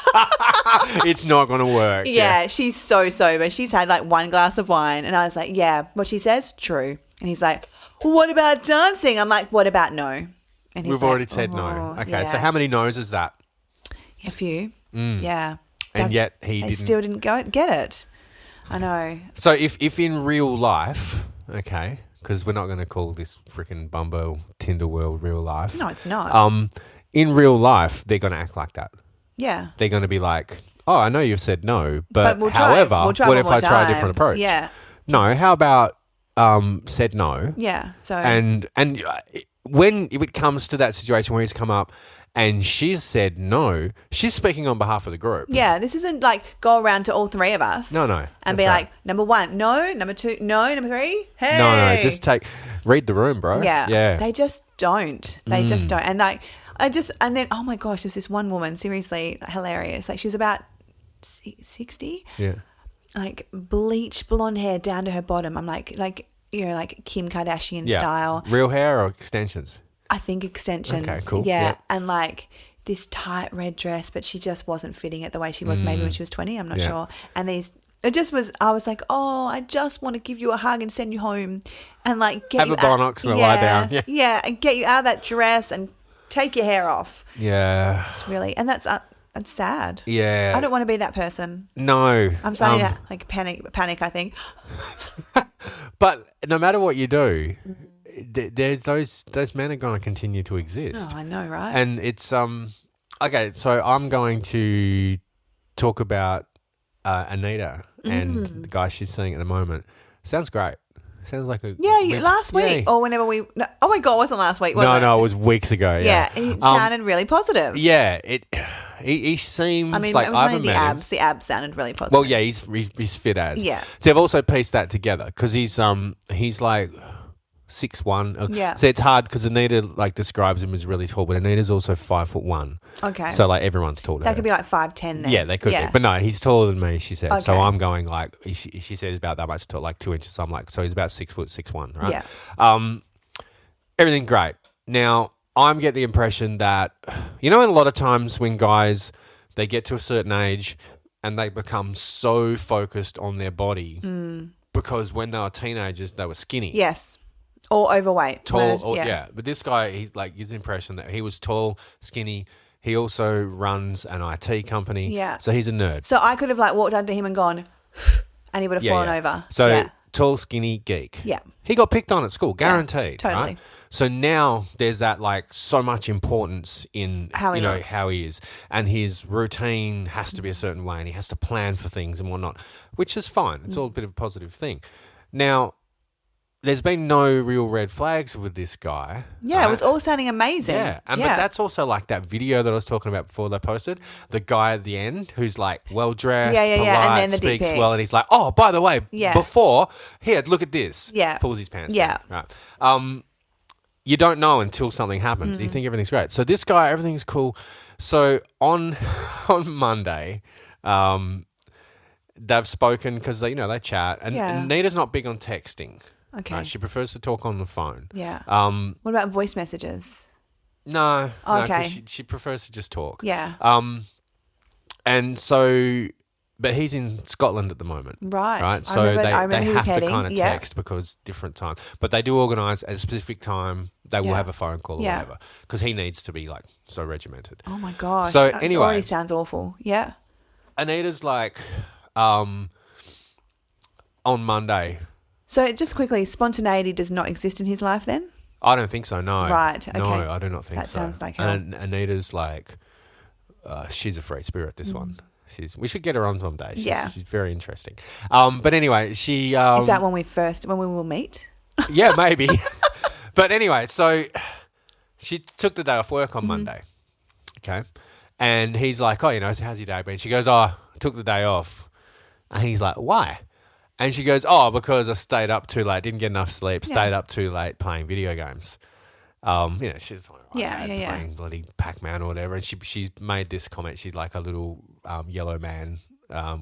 Speaker 2: It's not going to work.
Speaker 1: Yeah, she's so sober. She's had like 1 glass of wine. And I was like, yeah, what she says, true. And he's like, well, what about dancing? I'm like, what about no? And
Speaker 2: we've already said no. Okay, so how many no's is that?
Speaker 1: A few. Yeah.
Speaker 2: And yet
Speaker 1: they still didn't get it. I know.
Speaker 2: So if in real life, okay, because we're not going to call this freaking Bumble Tinder world real life.
Speaker 1: No, it's not.
Speaker 2: In real life, they're going to act like that.
Speaker 1: Yeah.
Speaker 2: They're going to be like, oh, I know you've said no, but
Speaker 1: we'll
Speaker 2: however,
Speaker 1: what
Speaker 2: if I try a different approach?
Speaker 1: Yeah.
Speaker 2: No, how about said no?
Speaker 1: Yeah. So
Speaker 2: and when if it comes to that situation where he's come up and she's said no, she's speaking on behalf of the group.
Speaker 1: Yeah, this isn't like go around to all 3 of us.
Speaker 2: No.
Speaker 1: And be like, number 1, no. Number 2, no. Number 3, hey.
Speaker 2: No, just read the room, bro.
Speaker 1: Yeah. They just don't. Just don't. And like, and then, oh my gosh, there's this one woman, seriously hilarious. Like she was about 60.
Speaker 2: Yeah.
Speaker 1: Like bleach blonde hair down to her bottom. I'm like, you know, like Kim Kardashian style.
Speaker 2: Real hair or extensions?
Speaker 1: I think extensions.
Speaker 2: Okay, cool.
Speaker 1: Yeah.
Speaker 2: Yep.
Speaker 1: And like this tight red dress, but she just wasn't fitting it the way she was maybe when she was 20. I'm not sure. And I was like, oh, I just want to give you a hug and send you home and like get
Speaker 2: Have
Speaker 1: you
Speaker 2: a Bonox and a lie down.
Speaker 1: Yeah, and get you out of that dress and take your hair off.
Speaker 2: Yeah.
Speaker 1: It's really, and that's sad.
Speaker 2: Yeah.
Speaker 1: I don't want to be that person.
Speaker 2: No.
Speaker 1: I'm starting to like panic, I think.
Speaker 2: But no matter what you do, there's those men are going to continue to exist.
Speaker 1: Oh, I know, right?
Speaker 2: And it's okay. So I'm going to talk about Anita and the guy she's seeing at the moment. Sounds great. Sounds like a
Speaker 1: last week or whenever we. No, oh my God, it wasn't last week. Was it?
Speaker 2: No, it was weeks ago.
Speaker 1: Yeah, it sounded really positive.
Speaker 2: Yeah, he seems.
Speaker 1: I mean,
Speaker 2: like
Speaker 1: it was
Speaker 2: I
Speaker 1: mainly the
Speaker 2: haven't met him.
Speaker 1: abs. The abs sounded really positive.
Speaker 2: Well, yeah, he's fit as.
Speaker 1: Yeah.
Speaker 2: So I've also pieced that together because he's like 6'1".
Speaker 1: Yeah.
Speaker 2: So it's hard because Anita like describes him as really tall, but Anita's also 5'1".
Speaker 1: Okay.
Speaker 2: So like everyone's tall.
Speaker 1: That could be like 5'10" then.
Speaker 2: Yeah, they could be. But no, he's taller than me, she said.
Speaker 1: Okay.
Speaker 2: So I'm going like, she said he's about that much tall, like 2 inches. So I'm like, so he's about 6 foot, 6'1", right?
Speaker 1: Yeah.
Speaker 2: Everything great. Now, I'm getting the impression that, a lot of times when guys, they get to a certain age and they become so focused on their body because when they were teenagers, they were skinny.
Speaker 1: Yes. Or overweight.
Speaker 2: Tall, yeah. But this guy, he's like, gives the impression that he was tall, skinny. He also runs an IT company.
Speaker 1: Yeah.
Speaker 2: So he's a nerd.
Speaker 1: So I could have like walked under him and gone, and he would have fallen over.
Speaker 2: So tall, skinny geek.
Speaker 1: Yeah.
Speaker 2: He got picked on at school, guaranteed.
Speaker 1: totally.
Speaker 2: Right? So now there's that like so much importance in
Speaker 1: how
Speaker 2: he is, and his routine has to be a certain way, and he has to plan for things and whatnot, which is fine. It's all a bit of a positive thing. Now, there's been no real red flags with this guy.
Speaker 1: Yeah,
Speaker 2: right?
Speaker 1: It was all sounding amazing.
Speaker 2: Yeah, but that's also like that video that I was talking about before they posted. The guy at the end who's like well-dressed, polite,
Speaker 1: and then the dick
Speaker 2: speaks
Speaker 1: pic.
Speaker 2: well, and he's like, oh, by the way, before, here, look at this.
Speaker 1: Yeah.
Speaker 2: Pulls his pants
Speaker 1: Yeah.
Speaker 2: down. Right. You don't know until something happens. You think everything's great. So this guy, everything's cool. So on Monday, they've spoken because they chat, and Nita's not big on texting.
Speaker 1: Okay.
Speaker 2: She prefers to talk on the phone.
Speaker 1: Yeah. What about voice messages?
Speaker 2: No.
Speaker 1: Okay.
Speaker 2: She prefers to just talk.
Speaker 1: Yeah.
Speaker 2: And so, but he's in Scotland at the moment.
Speaker 1: Right.
Speaker 2: So
Speaker 1: I remember
Speaker 2: they
Speaker 1: he was
Speaker 2: have to
Speaker 1: heading.
Speaker 2: kind of text because different time. But they do organise at a specific time. They will have a phone call or whatever because he needs to be like so regimented.
Speaker 1: Oh my gosh.
Speaker 2: So
Speaker 1: It
Speaker 2: anyway,
Speaker 1: already sounds awful. Yeah.
Speaker 2: Anita's like, on Monday.
Speaker 1: So just quickly, spontaneity does not exist in his life then?
Speaker 2: I don't think so, no.
Speaker 1: Right, okay.
Speaker 2: No, I do not think
Speaker 1: That
Speaker 2: so.
Speaker 1: sounds like hell.
Speaker 2: And Anita's like, she's a free spirit, this one. We should get her on someday. She's very interesting. But anyway, she...
Speaker 1: Is that when we will meet?
Speaker 2: Yeah, maybe. But anyway, so she took the day off work on Monday. Okay. And he's like, oh, how's your day been? She goes, oh, I took the day off. And he's like, why? And she goes, oh, because I stayed up too late, didn't get enough sleep, stayed up too late playing video games. She's like, playing bloody Pac-Man or whatever. And she's made this comment. She's like a little yellow man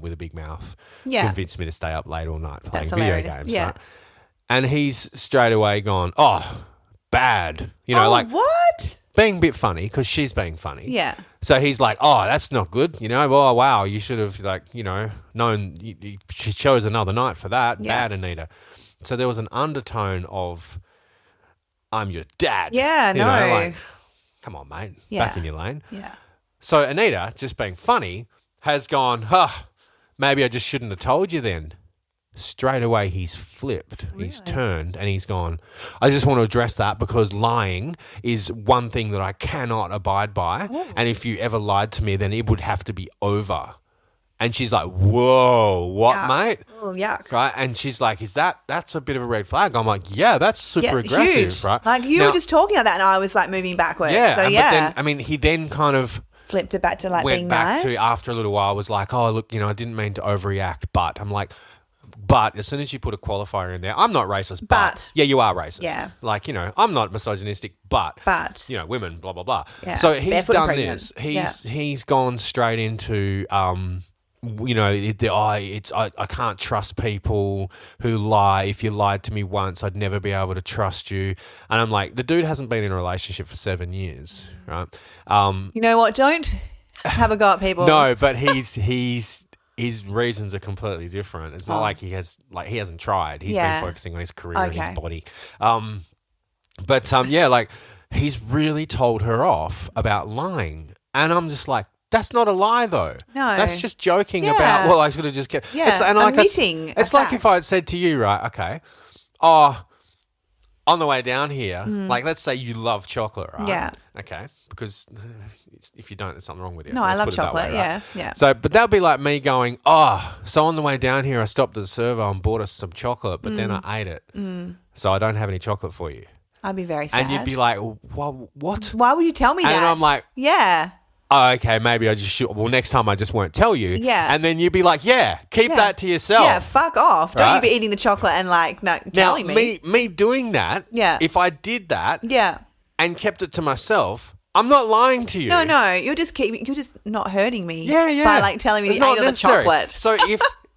Speaker 2: with a big mouth.
Speaker 1: Yeah.
Speaker 2: Convinced me to stay up late all night playing
Speaker 1: That's
Speaker 2: video
Speaker 1: hilarious.
Speaker 2: games.
Speaker 1: Yeah.
Speaker 2: Right? And he's straight away gone, oh, bad.
Speaker 1: What?
Speaker 2: Being a bit funny because she's being funny.
Speaker 1: Yeah.
Speaker 2: So he's like, oh, that's not good. Oh, wow, you should have, known she chose another night for that.
Speaker 1: Yeah.
Speaker 2: Bad, Anita. So there was an undertone of, I'm your dad.
Speaker 1: Yeah, no.
Speaker 2: Like, come on, mate.
Speaker 1: Yeah.
Speaker 2: Back in your lane.
Speaker 1: Yeah.
Speaker 2: So Anita, just being funny, has gone, maybe I just shouldn't have told you then. Straight away, he's flipped. Really? He's turned and he's gone, I just want to address that because lying is one thing that I cannot abide by. Ooh. And if you ever lied to me, then it would have to be over. And she's like, whoa, what, mate?
Speaker 1: Oh, yuck.
Speaker 2: Right? And she's like, that's a bit of a red flag. I'm like, yeah, that's super aggressive,
Speaker 1: huge.
Speaker 2: Right?
Speaker 1: Like you were just talking about that and I was like moving backwards.
Speaker 2: Yeah.
Speaker 1: So,
Speaker 2: But then, he then kind of
Speaker 1: flipped it back to like being
Speaker 2: went
Speaker 1: nice.
Speaker 2: back to after a little while was like, oh, look, I didn't mean to overreact, but I'm like, but as soon as you put a qualifier in there, I'm not racist, but yeah, you are racist.
Speaker 1: Yeah.
Speaker 2: Like, I'm not misogynistic, but women, blah, blah, blah. Yeah. So he's done this. He's gone straight into, you know, I can't trust people who lie. If you lied to me once, I'd never be able to trust you. And I'm like, the dude hasn't been in a relationship for 7 years, right?
Speaker 1: You know what? Don't have a go at people.
Speaker 2: No, but his reasons are completely different. It's not like he hasn't tried. He's been focusing on his career and his body. Like he's really told her off about lying, and I'm just like, that's not a lie though. No, that's just joking about. Well, I should have just kept.
Speaker 1: Yeah, admitting.
Speaker 2: It's like if I had said to you, right? Okay, on the way down here, like let's say you love chocolate, right?
Speaker 1: Yeah.
Speaker 2: Okay, because if you don't, there's something wrong with you.
Speaker 1: No, I love chocolate. Way, right? Yeah.
Speaker 2: So, but that would be like me going, so on the way down here, I stopped at the servo and bought us some chocolate, but then I ate it, so I don't have any chocolate for you.
Speaker 1: I'd be very sad.
Speaker 2: And you'd be like, well, what?
Speaker 1: Why would you tell me that?
Speaker 2: And I'm like,
Speaker 1: yeah.
Speaker 2: Oh, okay, maybe I just should. Well, next time I just won't tell you.
Speaker 1: Yeah.
Speaker 2: And then you'd be like, keep that to yourself.
Speaker 1: Yeah, fuck off. Right? Don't you be eating the chocolate and telling me.
Speaker 2: Me doing that, if I did that and kept it to myself, I'm not lying to you.
Speaker 1: No, you're just not hurting me.
Speaker 2: Yeah.
Speaker 1: By telling me you ate all the chocolate.
Speaker 2: So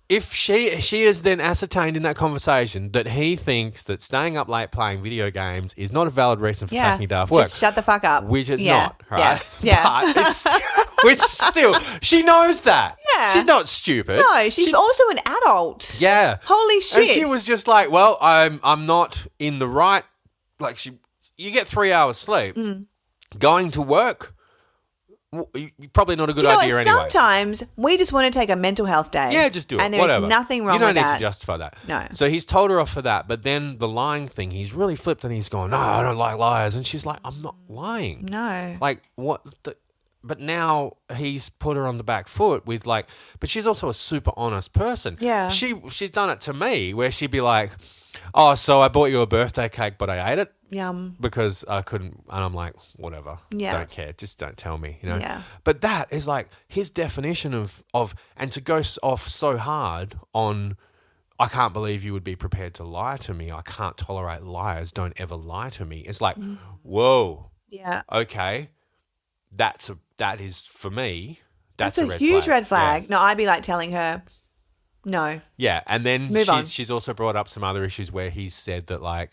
Speaker 2: if she has then ascertained in that conversation that he thinks that staying up late playing video games is not a valid reason for taking a day off work.
Speaker 1: Just shut the fuck up.
Speaker 2: Which it's not, right?
Speaker 1: Yeah.
Speaker 2: But still, she knows that.
Speaker 1: Yeah.
Speaker 2: She's not stupid.
Speaker 1: No, she's also an adult.
Speaker 2: Yeah.
Speaker 1: Holy shit.
Speaker 2: And she was just like, well, I'm not in the right, you get 3 hours sleep. Going to work, probably not a good idea anyway.
Speaker 1: Sometimes we just want to take a mental health day.
Speaker 2: Yeah, just do it.
Speaker 1: And there's nothing wrong with that.
Speaker 2: You don't need to justify that.
Speaker 1: No.
Speaker 2: So he's told her off for that, but then the lying thing, he's really flipped and he's gone, no, I don't like liars. And she's like, I'm not lying.
Speaker 1: No.
Speaker 2: Like, what? But now he's put her on the back foot with but she's also a super honest person.
Speaker 1: Yeah.
Speaker 2: She's done it to me where she'd be like, oh, so I bought you a birthday cake, but I ate it.
Speaker 1: Yum.
Speaker 2: Because I couldn't, and I'm like, whatever.
Speaker 1: Yeah.
Speaker 2: Don't care. Just don't tell me, you know?
Speaker 1: Yeah.
Speaker 2: But that is like his definition of, and to go off so hard on, I can't believe you would be prepared to lie to me. I can't tolerate liars. Don't ever lie to me. It's like, whoa.
Speaker 1: Yeah.
Speaker 2: Okay. That is for me. That's a
Speaker 1: huge red flag.
Speaker 2: Yeah.
Speaker 1: No, I'd be telling her, no.
Speaker 2: Yeah. And then
Speaker 1: Move on.
Speaker 2: she's also brought up some other issues where he's said that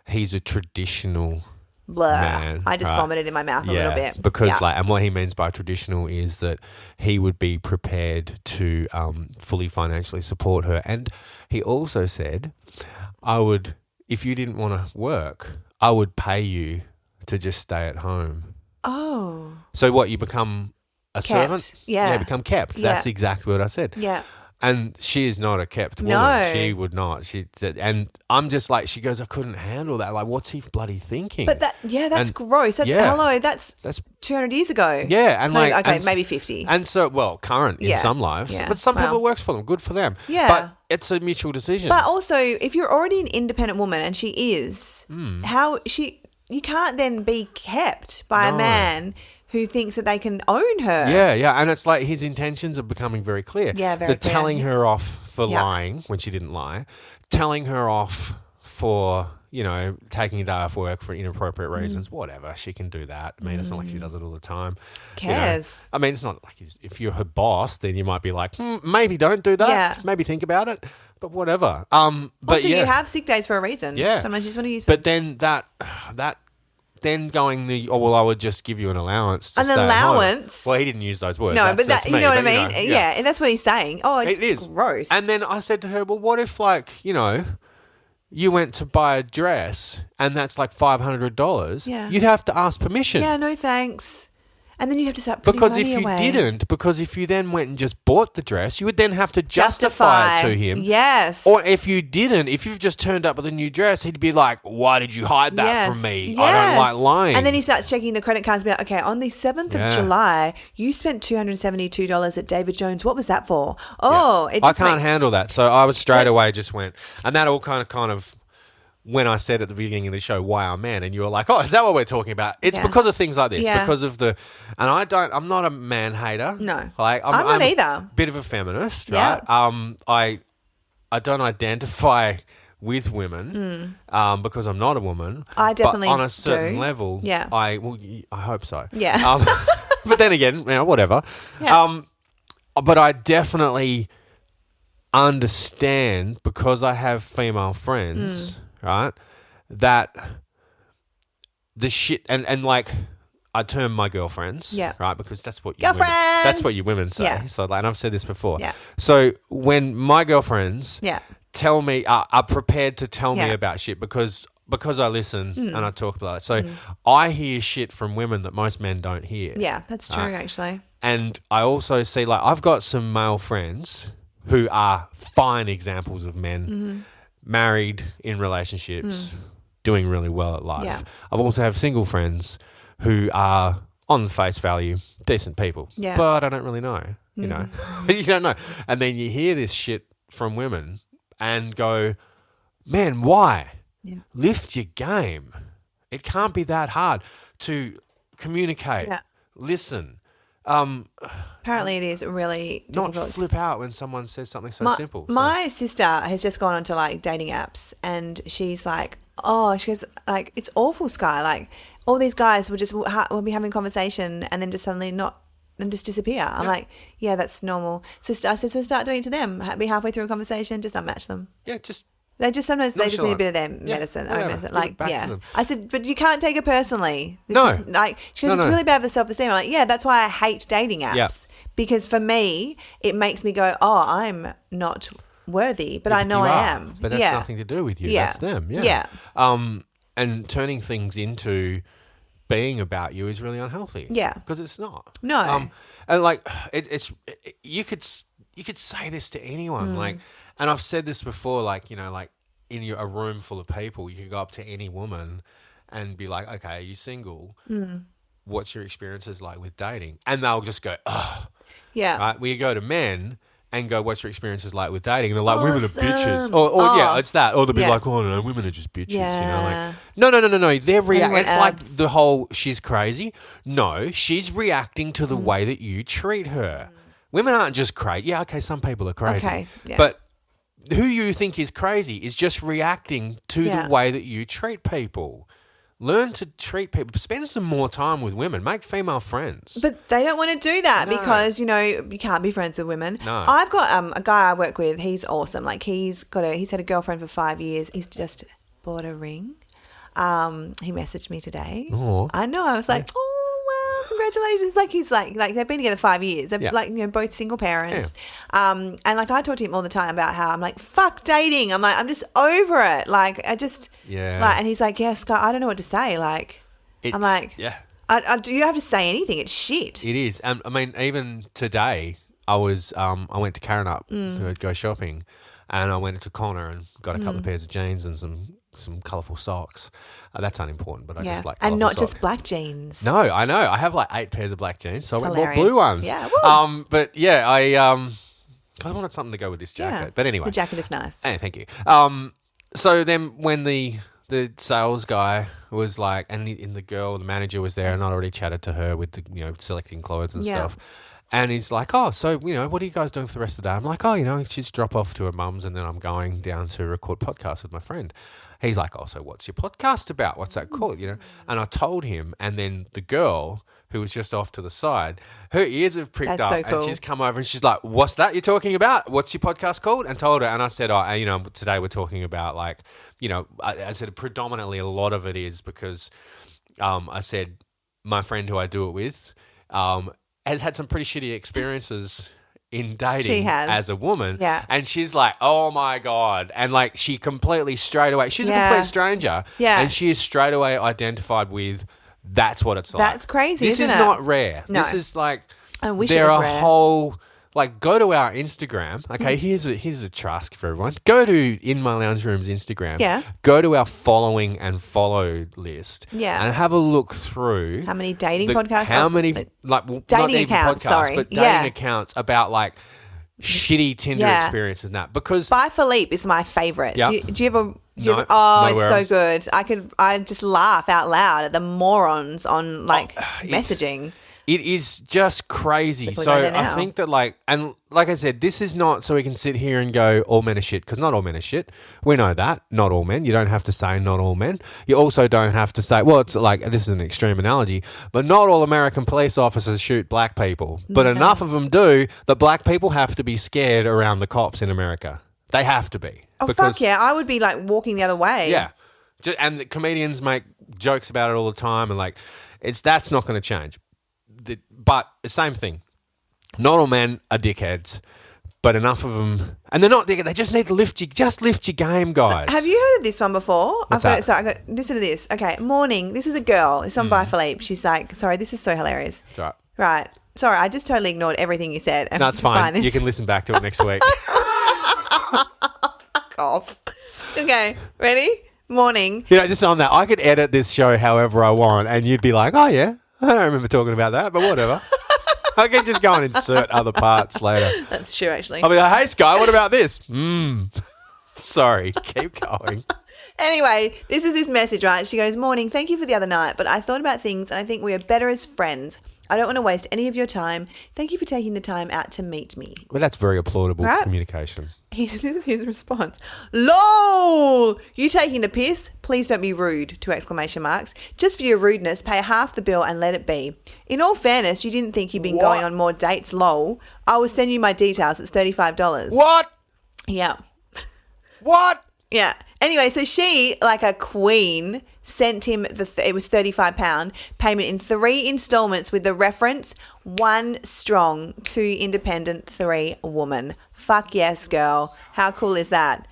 Speaker 2: he's a traditional man.
Speaker 1: I just vomited in my mouth a little bit.
Speaker 2: Because and what he means by traditional is that he would be prepared to fully financially support her. And he also said, if you didn't want to work, I would pay you to just stay at home.
Speaker 1: Oh.
Speaker 2: So what, you become a servant?
Speaker 1: Yeah.
Speaker 2: Yeah, become kept.
Speaker 1: Yeah.
Speaker 2: That's exactly what I said.
Speaker 1: Yeah.
Speaker 2: And she is not a kept woman.
Speaker 1: No.
Speaker 2: She would not. And I'm just like, she goes, I couldn't handle that. Like, what's he bloody thinking?
Speaker 1: But that's gross. Hello, that's 200 years ago.
Speaker 2: Yeah. And
Speaker 1: maybe 50.
Speaker 2: And so, current in some lives.
Speaker 1: Yeah.
Speaker 2: But some people it works for them. Good for them.
Speaker 1: Yeah.
Speaker 2: But it's a mutual decision.
Speaker 1: But also, if you're already an independent woman, and she is, you can't then be kept by a man who thinks that they can own her.
Speaker 2: Yeah. And it's like his intentions are becoming very clear.
Speaker 1: Yeah, very clear.
Speaker 2: Telling her off for lying when she didn't lie, telling her off for, taking a day off work for inappropriate reasons, whatever. She can do that. I mean, it's not like she does it all the time.
Speaker 1: Cares.
Speaker 2: I mean, it's not like if you're her boss, then you might be like, maybe don't do that. Yeah. Maybe think about it. But whatever. But
Speaker 1: you have sick days for a reason.
Speaker 2: Yeah.
Speaker 1: Sometimes you just want to use
Speaker 2: But then that then going I would just give you an allowance to stay
Speaker 1: allowance.
Speaker 2: At home. Well, he didn't use those words.
Speaker 1: No,
Speaker 2: that's
Speaker 1: you know what I mean?
Speaker 2: Yeah,
Speaker 1: and that's what he's saying. Oh, it's
Speaker 2: it is
Speaker 1: gross.
Speaker 2: And then I said to her, well, what if you went to buy a dress and that's like $500?
Speaker 1: Yeah.
Speaker 2: You'd have to ask permission.
Speaker 1: Yeah, no thanks. And then you have to start putting
Speaker 2: because
Speaker 1: money away.
Speaker 2: Because if you then went and just bought the dress, you would then have to justify it to him.
Speaker 1: Yes.
Speaker 2: Or if you've just turned up with a new dress, he'd be like, why did you hide that from me?
Speaker 1: Yes.
Speaker 2: I don't like lying.
Speaker 1: And then he starts checking the credit cards and be like, okay, on the 7th of July, you spent $272 at David Jones. What was that for? Oh, it just
Speaker 2: I can't handle that. So I was straight away just went, and that all kind of when I said at the beginning of the show, why I'm man, and you were like, oh, is that what we're talking about? It's because of things like this, because of I'm not a man hater.
Speaker 1: No.
Speaker 2: I'm
Speaker 1: not either.
Speaker 2: A bit of a feminist, right? I don't identify with women because I'm not a woman.
Speaker 1: I definitely
Speaker 2: but on a certain
Speaker 1: do.
Speaker 2: level, I hope so.
Speaker 1: Yeah.
Speaker 2: But then again, whatever.
Speaker 1: Yeah.
Speaker 2: but I definitely understand, because I have female friends, right, that the shit and like I term my girlfriends, right, because that's what you women say.
Speaker 1: Yeah.
Speaker 2: So like, and I've said this before.
Speaker 1: Yeah.
Speaker 2: So when my girlfriends tell me are prepared to tell me about shit because I listen and I talk about it. So I hear shit from women that most men don't hear.
Speaker 1: Yeah, that's true, actually.
Speaker 2: And I also see, like, I've got some male friends who are fine examples of men, married, in relationships, doing really well at life.
Speaker 1: Yeah.
Speaker 2: I've also have single friends who are, on face value, decent people.
Speaker 1: Yeah.
Speaker 2: But I don't really know, you know. You don't know. And then you hear this shit from women and go, man, why?
Speaker 1: Yeah.
Speaker 2: Lift your game. It can't be that hard to communicate, listen.
Speaker 1: Apparently it is really difficult.
Speaker 2: Not flip out when someone says something so simple.
Speaker 1: My sister has just gone onto like dating apps, and she's like, she goes, like, it's awful, Skye. Like, all these guys will be having conversation and then just suddenly just disappear. I'm like, yeah, that's normal. So I said, so start doing it to them. Be halfway through a conversation, just unmatch them.
Speaker 2: Yeah, just...
Speaker 1: They just sometimes they just need a bit of their medicine. Like, I said, but you can't take it personally. She goes, it's really bad for self-esteem. I'm like, yeah, that's why I hate dating apps. Because for me, it makes me go, oh, I'm not worthy, but I know I am.
Speaker 2: But that's nothing to do with you. That's them. Yeah. And turning things into being about you is really unhealthy. Yeah. Because it's not.
Speaker 1: No.
Speaker 2: And like, you could say this to anyone, like. And I've said this before, like, you know, like in a room full of people, you could go up to any woman and be like, okay, are you single? What's your experiences like with dating? And they'll just go, oh. Yeah. Right? We go to men and go, what's your experiences like with dating? And they're like, women are bitches. Or it's that. Or they'll be like, oh, no, women are just bitches.
Speaker 1: Yeah.
Speaker 2: You know, like, no. They're reacting. It's like the whole, she's crazy. No, she's reacting to the way that you treat her. Women aren't just crazy. Yeah, okay, some people are crazy. Okay, but who you think is crazy is just reacting to the way that you treat people. Learn to treat people. Spend some more time with women. Make female friends.
Speaker 1: But they don't want to do that because, you know, you can't be friends with women.
Speaker 2: No.
Speaker 1: I've got a guy I work with. He's awesome. Like, he's had a girlfriend for 5 years. He's just bought a ring. He messaged me today.
Speaker 2: Oh.
Speaker 1: I know. I was like, congratulations. Like, he's like they've been together 5 years. They're like, you know, both single parents. And like, I talk to him all the time about how I'm like, fuck dating. I'm like, I'm just over it. Like, I just, like, and he's like, yeah, Skye, I don't know what to say. Like, I'm like, do you have to say anything? It's shit.
Speaker 2: It is. I mean, even today, I went to Karrinyup to go shopping, and I went to Connor and got a couple of pairs of jeans and some colourful socks. That's unimportant, but I just like colourful
Speaker 1: and not
Speaker 2: socks.
Speaker 1: just black jeans.
Speaker 2: No, I know. I have like 8 pairs of black jeans, so I went
Speaker 1: hilarious.
Speaker 2: bought blue ones.
Speaker 1: Yeah. Woo.
Speaker 2: But yeah, I wanted something to go with this jacket.
Speaker 1: Yeah.
Speaker 2: But anyway,
Speaker 1: the jacket is nice.
Speaker 2: Hey, thank you. So then when the sales guy was like, and the manager was there, and I'd already chatted to her with the, you know, selecting clothes and stuff. And he's like, oh, so, you know, what are you guys doing for the rest of the day? I'm like, oh, you know, she's drop off to her mum's, and then I'm going down to record podcast with my friend. He's like, oh, so what's your podcast about? What's that called? You know? And I told him, and then the girl who was just off to the side, her ears have pricked up, so cool. And she's come over and she's like, what's that you're talking about? What's your podcast called? And told her, and I said, oh, you know, today we're talking about, like, you know, I said predominantly a lot of it is because I said my friend who I do it with has had some pretty shitty experiences in dating as a woman.
Speaker 1: Yeah.
Speaker 2: And she's like, oh my God. And like, she completely straight away, she's a complete stranger. Yeah. And she is straight away identified with, that's what it's like.
Speaker 1: That's crazy,
Speaker 2: This
Speaker 1: isn't
Speaker 2: is
Speaker 1: it?
Speaker 2: not rare.
Speaker 1: No.
Speaker 2: This is like,
Speaker 1: I wish
Speaker 2: there
Speaker 1: it was
Speaker 2: are
Speaker 1: rare.
Speaker 2: whole, like, go to our Instagram. Okay, here's a task for everyone. Go to In My Lounge Room's Instagram.
Speaker 1: Yeah.
Speaker 2: Go to our following and follow list.
Speaker 1: Yeah.
Speaker 2: And have a look through
Speaker 1: how many dating podcasts?
Speaker 2: How many, like, well,
Speaker 1: dating
Speaker 2: not even
Speaker 1: accounts,
Speaker 2: podcasts, but dating accounts about, like, shitty Tinder experiences and that. Because
Speaker 1: By Philippe is my favourite.
Speaker 2: Yep.
Speaker 1: Do you ever...
Speaker 2: No,
Speaker 1: it's so good. I just laugh out loud at the morons on, like, messaging.
Speaker 2: It is just crazy. So I think that like I said, this is not so we can sit here and go all men are shit, because not all men are shit. We know that. Not all men. You don't have to say not all men. You also don't have to say, well, it's like, this is an extreme analogy, but not all American police officers shoot black people. But enough of them do that black people have to be scared around the cops in America. They have to be.
Speaker 1: Oh, fuck yeah. I would be like walking the other way.
Speaker 2: Yeah. And the comedians make jokes about it all the time, and like that's not going to change. But the same thing. Not all men are dickheads, but enough of them, and they're not dickheads. They just need to lift your game, guys.
Speaker 1: So, have you heard of this one before?
Speaker 2: What's that?
Speaker 1: Listen to this. Okay, morning. This is a girl. It's on By Philippe. She's like, sorry, this is so hilarious.
Speaker 2: It's all right.
Speaker 1: Right. Sorry, I just totally ignored everything you said.
Speaker 2: No, it's fine. You can listen back to it next week.
Speaker 1: Fuck off. Okay, ready? Morning.
Speaker 2: Just on that, I could edit this show however I want, and you'd be like, oh yeah, I don't remember talking about that, but whatever. I can just go and insert other parts later.
Speaker 1: That's true, actually.
Speaker 2: I'll be like, hey, Skye, what about this? Sorry, keep going.
Speaker 1: Anyway, this is this message, right? She goes, morning, thank you for the other night, but I thought about things and I think we are better as friends. I don't want to waste any of your time. Thank you for taking the time out to meet me.
Speaker 2: Well, that's very applaudable communication.
Speaker 1: This is his response. LOL! You taking the piss? Please don't be rude, 2 exclamation marks. Just for your rudeness, pay half the bill and let it be. In all fairness, you didn't think you'd been going on more dates, lol. I will send you my details. It's $35.
Speaker 2: What?
Speaker 1: Yeah.
Speaker 2: What?
Speaker 1: Yeah. Anyway, so she, like a queen, sent him it was £35 payment in 3 installments with the reference 1 strong, 2 independent, 3 woman. Fuck yes, girl. How cool is that?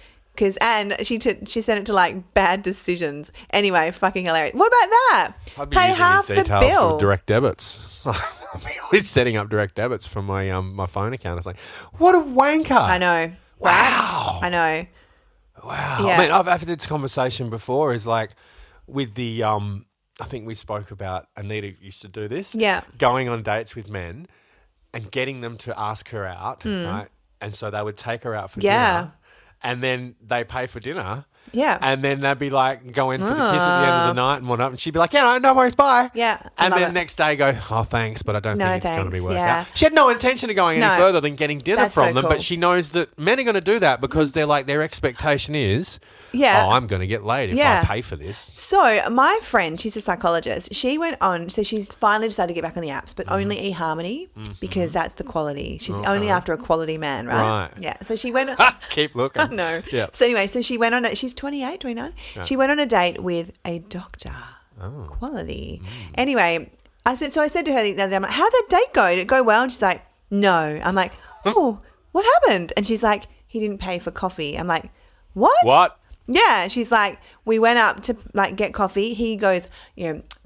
Speaker 1: And she sent it to like bad decisions. Anyway, fucking hilarious. What about that?
Speaker 2: I'd be using half his details the bill for direct debits. He's setting up direct debits from my my phone account. It's like, what a wanker!
Speaker 1: I know.
Speaker 2: Wow.
Speaker 1: I know.
Speaker 2: Wow. Yeah. I mean, I've had this conversation before. Is like with the I think we spoke about Anita used to do this.
Speaker 1: Yeah.
Speaker 2: Going on dates with men and getting them to ask her out, right? And so they would take her out for dinner. And then they pay for dinner.
Speaker 1: Yeah.
Speaker 2: And then they'd be like, go in for the kiss at the end of the night and whatnot. And she'd be like, yeah, no worries, bye.
Speaker 1: Yeah.
Speaker 2: And then next day go, oh, thanks, but I don't think it's going to be worked out. She had no intention of going any
Speaker 1: No.
Speaker 2: further than getting dinner
Speaker 1: That's
Speaker 2: from
Speaker 1: so
Speaker 2: them,
Speaker 1: cool.
Speaker 2: but she knows that men are going to do that because they're like, their expectation is,
Speaker 1: Yeah.
Speaker 2: oh, I'm going to get laid if I pay for this.
Speaker 1: So my friend, she's a psychologist. She went on, so she's finally decided to get back on the apps, but only eHarmony because that's the quality. She's only after a quality man, right?
Speaker 2: Right.
Speaker 1: Yeah. So she went.
Speaker 2: Keep looking.
Speaker 1: No.
Speaker 2: Yeah.
Speaker 1: So anyway, so she went on. She's 28, 29. Yeah. She went on a date with a doctor. Oh. Quality. Anyway, I said to her the other day, I'm like, how'd that date go? Did it go well? And she's like, no. I'm like, oh, what happened? And she's like, he didn't pay for coffee. I'm like, what?
Speaker 2: What?
Speaker 1: Yeah, she's like, we went up to like get coffee. He goes,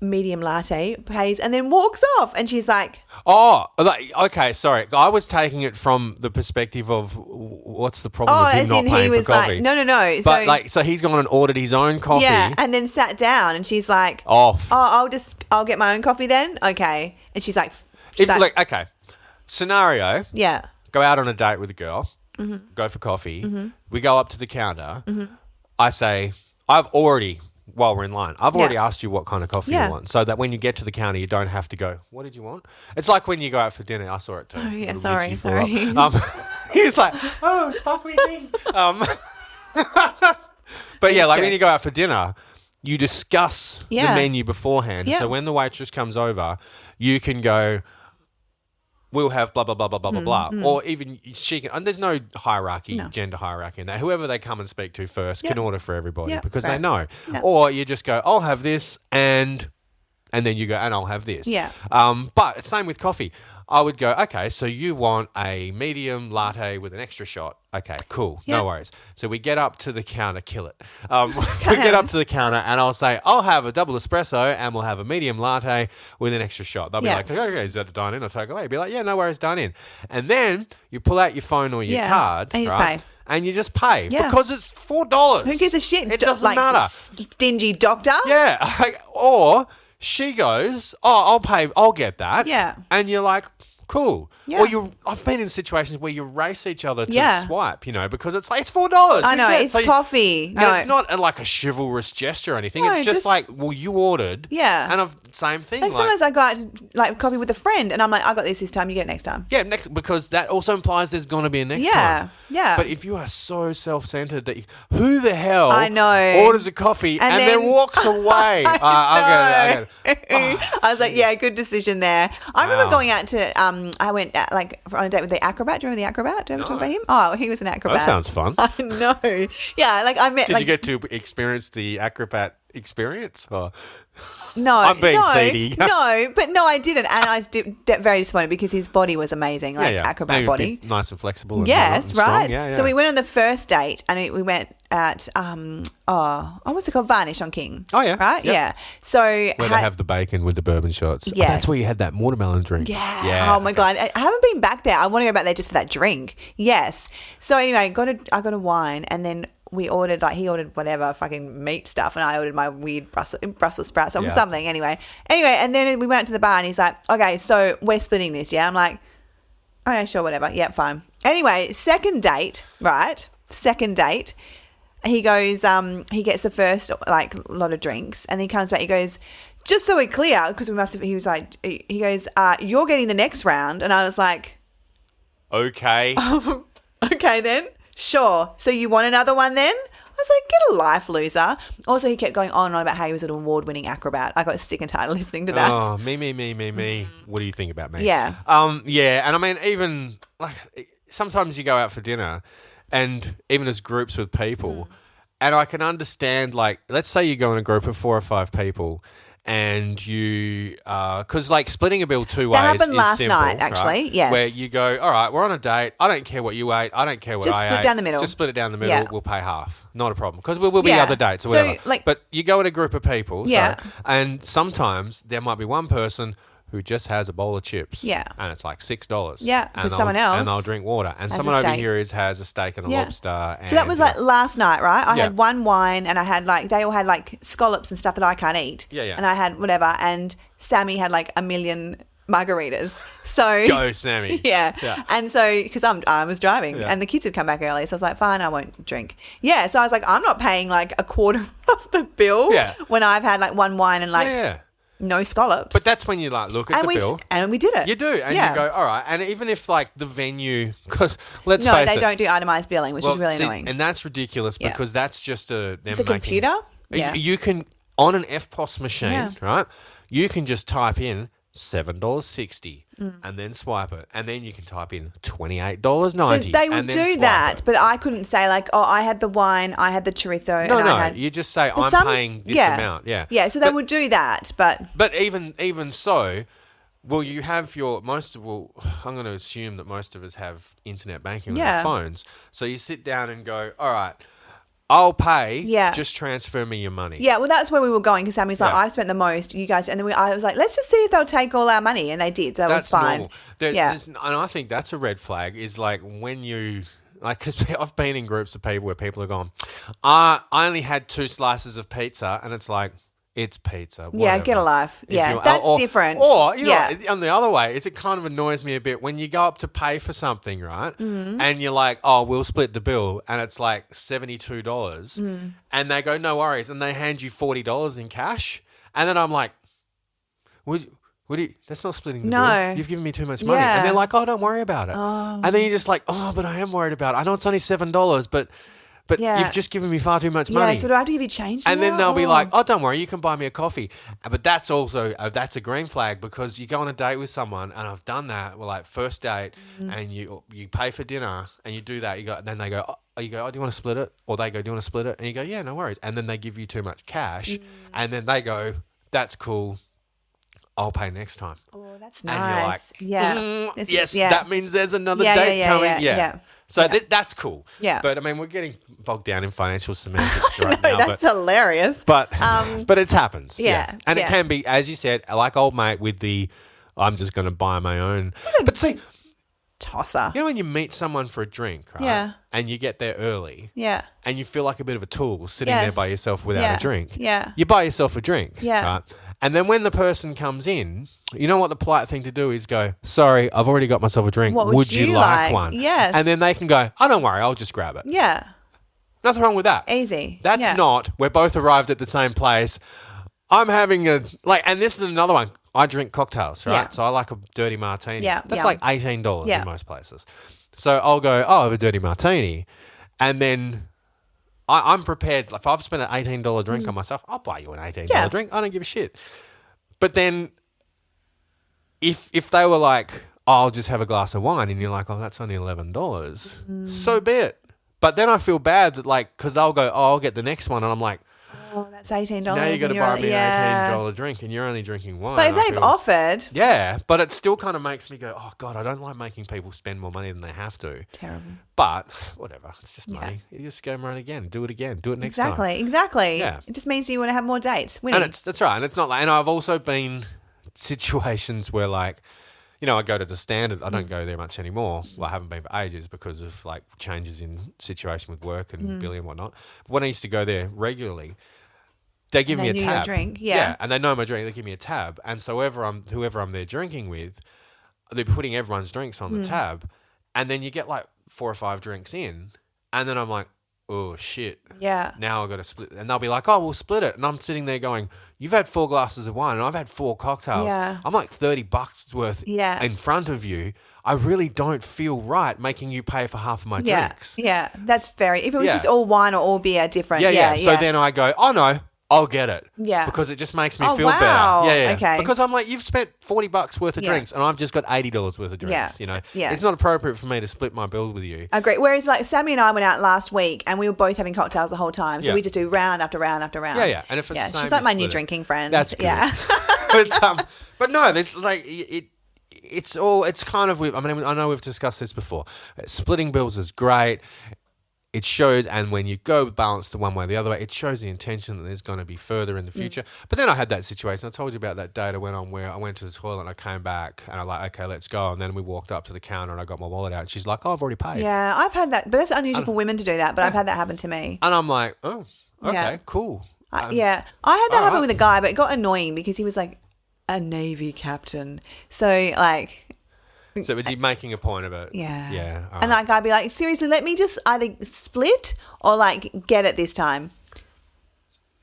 Speaker 1: medium latte, pays, and then walks off. And she's like,
Speaker 2: oh, okay, sorry. I was taking it from the perspective of what's the problem with him not paying for coffee?
Speaker 1: Like, no.
Speaker 2: But so he's gone and ordered his own coffee.
Speaker 1: Yeah, and then sat down, and she's like,
Speaker 2: off.
Speaker 1: Oh, I'll get my own coffee then. Okay, and she's like,
Speaker 2: look, okay. Scenario.
Speaker 1: Yeah.
Speaker 2: Go out on a date with a girl. Go for coffee. We go up to the counter. I say, while we're in line, I've already asked you what kind of coffee you want, so that when you get to the counter, you don't have to go, what did you want? It's like when you go out for dinner. I saw it too.
Speaker 1: Oh, yeah, sorry.
Speaker 2: He was like, oh, it's fuck me thing. But yeah, like when you go out for dinner, you discuss the menu beforehand. Yeah. So when the waitress comes over, you can go, we'll have blah, blah, blah, blah, blah, blah, blah. Or even she can, and there's no hierarchy, gender hierarchy in that. Whoever they come and speak to first can order for everybody because they know. Yeah. Or you just go, I'll have this and then you go, and I'll have this.
Speaker 1: Yeah.
Speaker 2: But it's same with coffee. I would go, okay, so you want a medium latte with an extra shot. Okay, cool. Yep. No worries. So we get up to the counter, kill it. We get up to the counter and I'll say, I'll have a double espresso and we'll have a medium latte with an extra shot. They'll be like, okay, is that a dine in or take away? Be like, yeah, no worries, dine in. And then you pull out your phone or your card.
Speaker 1: And you just pay.
Speaker 2: And you just pay because it's $4.
Speaker 1: Who gives a shit?
Speaker 2: It doesn't matter.
Speaker 1: Stingy doctor.
Speaker 2: Yeah. Or she goes, oh, I'll pay. I'll get that.
Speaker 1: Yeah.
Speaker 2: And you're like, cool. Yeah. Or I've been in situations where you race each other to swipe, because it's like, it's $4.
Speaker 1: I know, it's coffee.
Speaker 2: And it's not like a chivalrous gesture or anything. No, it's just like, well, you ordered.
Speaker 1: Yeah.
Speaker 2: And I've same thing.
Speaker 1: Like sometimes I go out to like coffee with a friend and I'm like, I got this time, you get it next time.
Speaker 2: Yeah, because that also implies there's going to be a next time.
Speaker 1: Yeah.
Speaker 2: But if you are so self-centered that who the hell
Speaker 1: I know
Speaker 2: orders a coffee and then walks away? I get it.
Speaker 1: I was like, yeah, good decision there. I remember going out to, I went like on a date with the acrobat. Do you remember the acrobat? Do you ever talk about him? Oh, he was an acrobat.
Speaker 2: That sounds fun.
Speaker 1: I know. Yeah, like I met.
Speaker 2: Did you get to experience the acrobat experience? Or?
Speaker 1: No,
Speaker 2: I'm being seedy.
Speaker 1: No, I didn't, and I was very disappointed because his body was amazing, like acrobat
Speaker 2: maybe
Speaker 1: body,
Speaker 2: nice and flexible. And
Speaker 1: yes,
Speaker 2: and
Speaker 1: right.
Speaker 2: Yeah.
Speaker 1: So we went on the first date, and we went at what's it called, Varnish on King.
Speaker 2: Oh yeah,
Speaker 1: right,
Speaker 2: yep.
Speaker 1: yeah. So
Speaker 2: where they have the bacon with the bourbon shots.
Speaker 1: Yes.
Speaker 2: Oh, that's where you had that watermelon drink.
Speaker 1: Yeah. Oh my god, I haven't been back there. I want to go back there just for that drink. Yes. So anyway, I got a wine, and then we ordered, like, he ordered whatever fucking meat stuff and I ordered my weird Brussels sprouts or something. Anyway, and then we went out to the bar and he's like, okay, so we're splitting this, yeah? I'm like, okay, sure, whatever. Yep, fine. Anyway, second date, he goes, he gets the first, like, lot of drinks and he comes back, he goes, just so we're clear, because he was like, he goes, you're getting the next round. And I was like,
Speaker 2: okay.
Speaker 1: Okay then. Sure. So you want another one then? I was like, get a life, loser. Also, he kept going on and on about how he was an award-winning acrobat. I got sick and tired of listening to that.
Speaker 2: Oh, me. What do you think about me?
Speaker 1: Yeah.
Speaker 2: Yeah. And I mean, even like sometimes you go out for dinner and even as groups with people, and I can understand, like, let's say you go in a group of 4 or 5 people and you, because like splitting a bill 2 ways
Speaker 1: happened
Speaker 2: is
Speaker 1: last
Speaker 2: simple,
Speaker 1: night, actually.
Speaker 2: Right?
Speaker 1: Yes.
Speaker 2: Where you go, all right, we're on a date. I don't care what you ate. I don't care what
Speaker 1: Just
Speaker 2: I ate.
Speaker 1: split down the middle.
Speaker 2: Just split it down the middle.
Speaker 1: Yeah.
Speaker 2: We'll pay half. Not a problem. Because we'll be other dates or
Speaker 1: So,
Speaker 2: whatever.
Speaker 1: like-
Speaker 2: but you go in a group of people.
Speaker 1: Yeah.
Speaker 2: And sometimes there might be one person who just has a bowl of chips.
Speaker 1: Yeah.
Speaker 2: And it's like $6.
Speaker 1: Yeah,
Speaker 2: And
Speaker 1: because someone else
Speaker 2: and they'll drink water. And
Speaker 1: has
Speaker 2: someone
Speaker 1: a
Speaker 2: over
Speaker 1: steak.
Speaker 2: here has a steak and a lobster. And,
Speaker 1: So that was like last night, right? I
Speaker 2: Yeah.
Speaker 1: had one wine and I had like, they all had like scallops and stuff that I can't eat.
Speaker 2: Yeah.
Speaker 1: And I had whatever. And Sammy had like a million margaritas. So
Speaker 2: Go, Sammy.
Speaker 1: Yeah. And so, because I was driving
Speaker 2: Yeah.
Speaker 1: and the kids had come back early. So I was like, fine, I won't drink. Yeah. So I was like, I'm not paying like a quarter of the bill when I've had like one wine and like no scallops.
Speaker 2: But that's when you like look at the bill.
Speaker 1: And we did it.
Speaker 2: You do. And you go, all right. And even if like the venue, because let's face
Speaker 1: No,
Speaker 2: it.
Speaker 1: they don't do itemized billing, which is really annoying.
Speaker 2: And that's ridiculous because that's just
Speaker 1: it's a computer. Yeah.
Speaker 2: You can, on an FPOS machine, right, you can just type in $7.60 and then swipe it. And then you can type in $28.90.
Speaker 1: So they would do that, but I couldn't say like, oh, I had the wine, I had the chorizo.
Speaker 2: No,
Speaker 1: and I had...
Speaker 2: you just say, I'm paying this amount. Yeah.
Speaker 1: Yeah, so they would do that, but...
Speaker 2: But even so, well, you have I'm going to assume that most of us have internet banking on our phones. So you sit down and go, all right, I'll pay. Yeah. Just transfer me your money.
Speaker 1: Yeah, well, that's where we were going because Sammy's like, I've spent the most, you guys. And then I was like, let's just see if they'll take all our money. And they did. So that was fine.
Speaker 2: Normal. And I think that's a red flag is like when you, like, because I've been in groups of people where people are going, I only had 2 slices of pizza. And it's like, it's pizza. Whatever.
Speaker 1: Yeah, get a life. Yeah, that's different.
Speaker 2: Or, you know, on the other way, it kind of annoys me a bit when you go up to pay for something, right?
Speaker 1: Mm-hmm.
Speaker 2: And you're like, oh, we'll split the bill. And it's like $72. And they go, no worries. And they hand you $40 in cash. And then I'm like, would you, that's not splitting the bill. You've given me too much money.
Speaker 1: Yeah.
Speaker 2: And they're like, oh, don't worry about it. And then you're just like, oh, but I am worried about it. I know it's only $7, but you've just given me far too much money.
Speaker 1: Yeah, so do I have to give you change?
Speaker 2: And then they'll be like, oh, don't worry, you can buy me a coffee. But that's also, that's a green flag because you go on a date with someone, and I've done that, well, like first date, and you pay for dinner, and you do that, then they go, do you want to split it? Or they go, do you want to split it? And you go, yeah, no worries. And then they give you too much cash, and then they go, that's cool. I'll pay next time.
Speaker 1: Oh, that's
Speaker 2: nice.
Speaker 1: And you're like,
Speaker 2: yes, that means there's another date coming. Yeah. So that's cool.
Speaker 1: Yeah.
Speaker 2: But I mean, we're getting bogged down in financial semantics right now.
Speaker 1: That's hilarious.
Speaker 2: But it happens.
Speaker 1: Yeah.
Speaker 2: And it can be, as you said, like old mate with the, I'm just going to buy my own. But see,
Speaker 1: tosser.
Speaker 2: You know when you meet someone for a drink, right?
Speaker 1: Yeah.
Speaker 2: And you get there early.
Speaker 1: Yeah.
Speaker 2: And you feel like a bit of a tool sitting there by yourself without a drink.
Speaker 1: Yeah.
Speaker 2: You buy yourself a drink.
Speaker 1: Yeah.
Speaker 2: Right? And then when the person comes in, you know what the polite thing to do is go, sorry, I've already got myself a drink.
Speaker 1: What would you
Speaker 2: like one?
Speaker 1: Yes.
Speaker 2: And then they can go, oh, don't worry, I'll just grab it.
Speaker 1: Yeah.
Speaker 2: Nothing wrong with that.
Speaker 1: Easy.
Speaker 2: That's not, we're both arrived at the same place. I'm having and this is another one. I drink cocktails, right?
Speaker 1: Yeah.
Speaker 2: So I like a dirty martini.
Speaker 1: Yeah,
Speaker 2: That's
Speaker 1: yeah.
Speaker 2: like $18
Speaker 1: Yeah.
Speaker 2: in most places. So I'll go, I'll have a dirty martini. And then I'm prepared. Like, if I've spent an $18 drink on myself, I'll buy you an $18 drink. I don't give a shit. But then if they were like, I'll just have a glass of wine, and you're like, oh, that's only $11, so be it. But then I feel bad that, like, because they'll go, oh, I'll get the next one, and I'm like,
Speaker 1: oh, that's $18.
Speaker 2: now you got to buy me an $18 drink, and you're only drinking wine.
Speaker 1: But if they've offered.
Speaker 2: Yeah, but it still kind of makes me go, oh, God, I don't like making people spend more money than they have to.
Speaker 1: Terrible.
Speaker 2: But whatever, it's just money. You just go around again, do it next time.
Speaker 1: Exactly.
Speaker 2: Yeah.
Speaker 1: It just means you want to have more dates. Winning.
Speaker 2: And that's right. And it's not like, and I've also been situations where, like, you know, I go to the Standard. I don't go there much anymore. Well, I haven't been for ages because of, like, changes in situation with work and Billy and whatnot. But when I used to go there regularly, they give me a tab.
Speaker 1: Your drink, yeah.
Speaker 2: And they know my drink. They give me a tab, and so whoever I'm there drinking with, they're putting everyone's drinks on the tab, and then you get like 4 or 5 drinks in, and then I'm like, oh shit,
Speaker 1: Yeah.
Speaker 2: now I've got to split, and they'll be like, oh, we'll split it, and I'm sitting there going, you've had 4 glasses of wine, and I've had 4 cocktails.
Speaker 1: Yeah.
Speaker 2: I'm like $30 worth in front of you. I really don't feel right making you pay for half of my drinks.
Speaker 1: Yeah, that's very. If it was just all wine or all beer, different. Yeah.
Speaker 2: So then I go, oh no, I'll get it.
Speaker 1: Yeah.
Speaker 2: Because it just makes me feel
Speaker 1: wow.
Speaker 2: better. Yeah.
Speaker 1: Okay.
Speaker 2: Because I'm like, you've spent $40 worth of drinks, and I've just got $80 worth of drinks. You know, it's not appropriate for me to split my bill with you.
Speaker 1: I agree. Whereas, like, Sammy and I went out last week, and we were both having cocktails the whole time, so we just do round after round after round.
Speaker 2: Yeah. And if it's the same,
Speaker 1: she's like my new drinking friend.
Speaker 2: That's good.
Speaker 1: Yeah.
Speaker 2: but no, there's like it's kind of. I mean, I know we've discussed this before. Splitting bills is great. It shows, and when you go balanced the one way or the other way, it shows the intention that there's going to be further in the future. But then I had that situation. I told you about that date I went on where I went to the toilet and I came back and I'm like, okay, let's go. And then we walked up to the counter and I got my wallet out and she's like, oh, I've already paid.
Speaker 1: Yeah, I've had that. But that's unusual for women to do that, but I've had that happen to me.
Speaker 2: And I'm like, oh, okay, cool.
Speaker 1: I had that happen with a guy, but it got annoying because he was like a Navy captain. So, like...
Speaker 2: So was he making a point of it?
Speaker 1: Yeah.
Speaker 2: Yeah.
Speaker 1: And like I'd be like, seriously, let me just either split or like get it this time.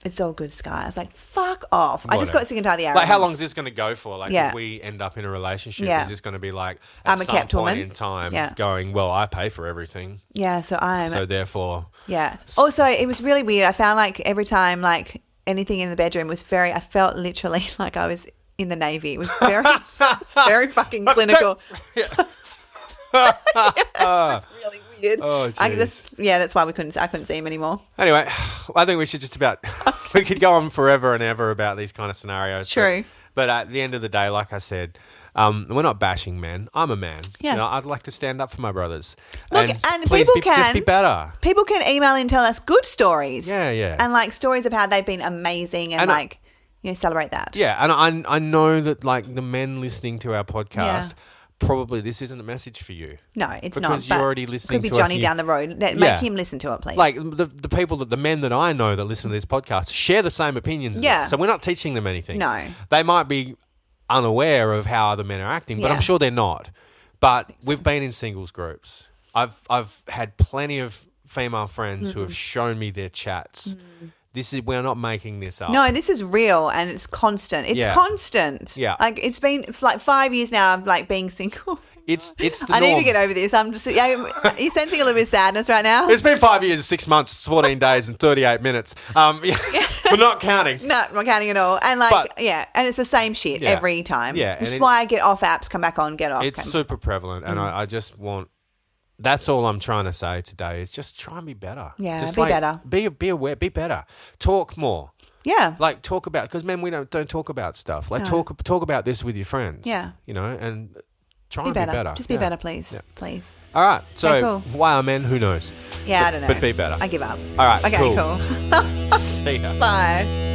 Speaker 1: It's all good, Skye. I was like, fuck off. I just got sick and tired of the arrogance.
Speaker 2: Like, how long is this going to go for? Like, if we end up in a relationship, is this going to be like at some point
Speaker 1: woman
Speaker 2: in time going, well, I pay for everything.
Speaker 1: Yeah,
Speaker 2: so therefore.
Speaker 1: Yeah. Also, it was really weird. I found like every time like anything in the bedroom was I felt literally like I was in the Navy. It was very fucking clinical. It's really weird.
Speaker 2: Oh,
Speaker 1: that's why I couldn't see him anymore.
Speaker 2: Anyway, I think we should we could go on forever and ever about these kind of scenarios.
Speaker 1: True.
Speaker 2: But at the end of the day, like I said, we're not bashing men. I'm a man.
Speaker 1: Yeah.
Speaker 2: You know, I'd like to stand up for my brothers.
Speaker 1: Look, and
Speaker 2: please just be better.
Speaker 1: People can email and tell us good stories.
Speaker 2: Yeah.
Speaker 1: And like stories of how they've been amazing and like, celebrate that.
Speaker 2: Yeah, and I know that like the men listening to our podcast, probably this isn't a message for you.
Speaker 1: No, it's not.
Speaker 2: Because you're already listening to us.
Speaker 1: Could be Johnny down the road. Make him listen to it, please.
Speaker 2: Like the men that I know that listen to this podcast share the same opinions.
Speaker 1: Yeah.
Speaker 2: So we're not teaching them anything.
Speaker 1: No.
Speaker 2: They might be unaware of how other men are acting, but I'm sure they're not. But we've been in singles groups. I've had plenty of female friends who have shown me their chats. We're not making this up.
Speaker 1: No, this is real and it's constant. It's constant.
Speaker 2: Yeah.
Speaker 1: Like it's been like 5 years now of like being single.
Speaker 2: It's the
Speaker 1: I
Speaker 2: norm.
Speaker 1: need to get over this. I'm just, are you sensing a little bit of sadness right now?
Speaker 2: It's been 5 years, 6 months, 14 days and 38 minutes. We're not counting.
Speaker 1: No, not counting at all. And and it's the same shit every time.
Speaker 2: Yeah.
Speaker 1: Which is why I get off apps, come back on, get off.
Speaker 2: It's super prevalent and I just want... That's all I'm trying to say today is just try and be better.
Speaker 1: Yeah,
Speaker 2: just
Speaker 1: be better.
Speaker 2: Be aware, be better. Talk more.
Speaker 1: Yeah.
Speaker 2: Like talk about, because men, we don't talk about stuff. Like talk about this with your friends.
Speaker 1: Yeah.
Speaker 2: You know, and try and be better.
Speaker 1: Just be better, please. Yeah. Please.
Speaker 2: All right. So
Speaker 1: cool.
Speaker 2: Why are men? Who knows?
Speaker 1: Yeah, I don't know.
Speaker 2: But be better.
Speaker 1: I give up.
Speaker 2: All right.
Speaker 1: Okay, cool.
Speaker 2: See ya.
Speaker 1: Bye.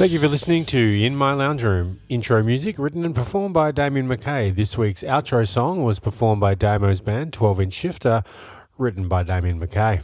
Speaker 2: Thank you for listening to In My Lounge Room. Intro music written and performed by Damien McKay. This week's outro song was performed by Damo's band, 12 Inch Shifter, written by Damien McKay.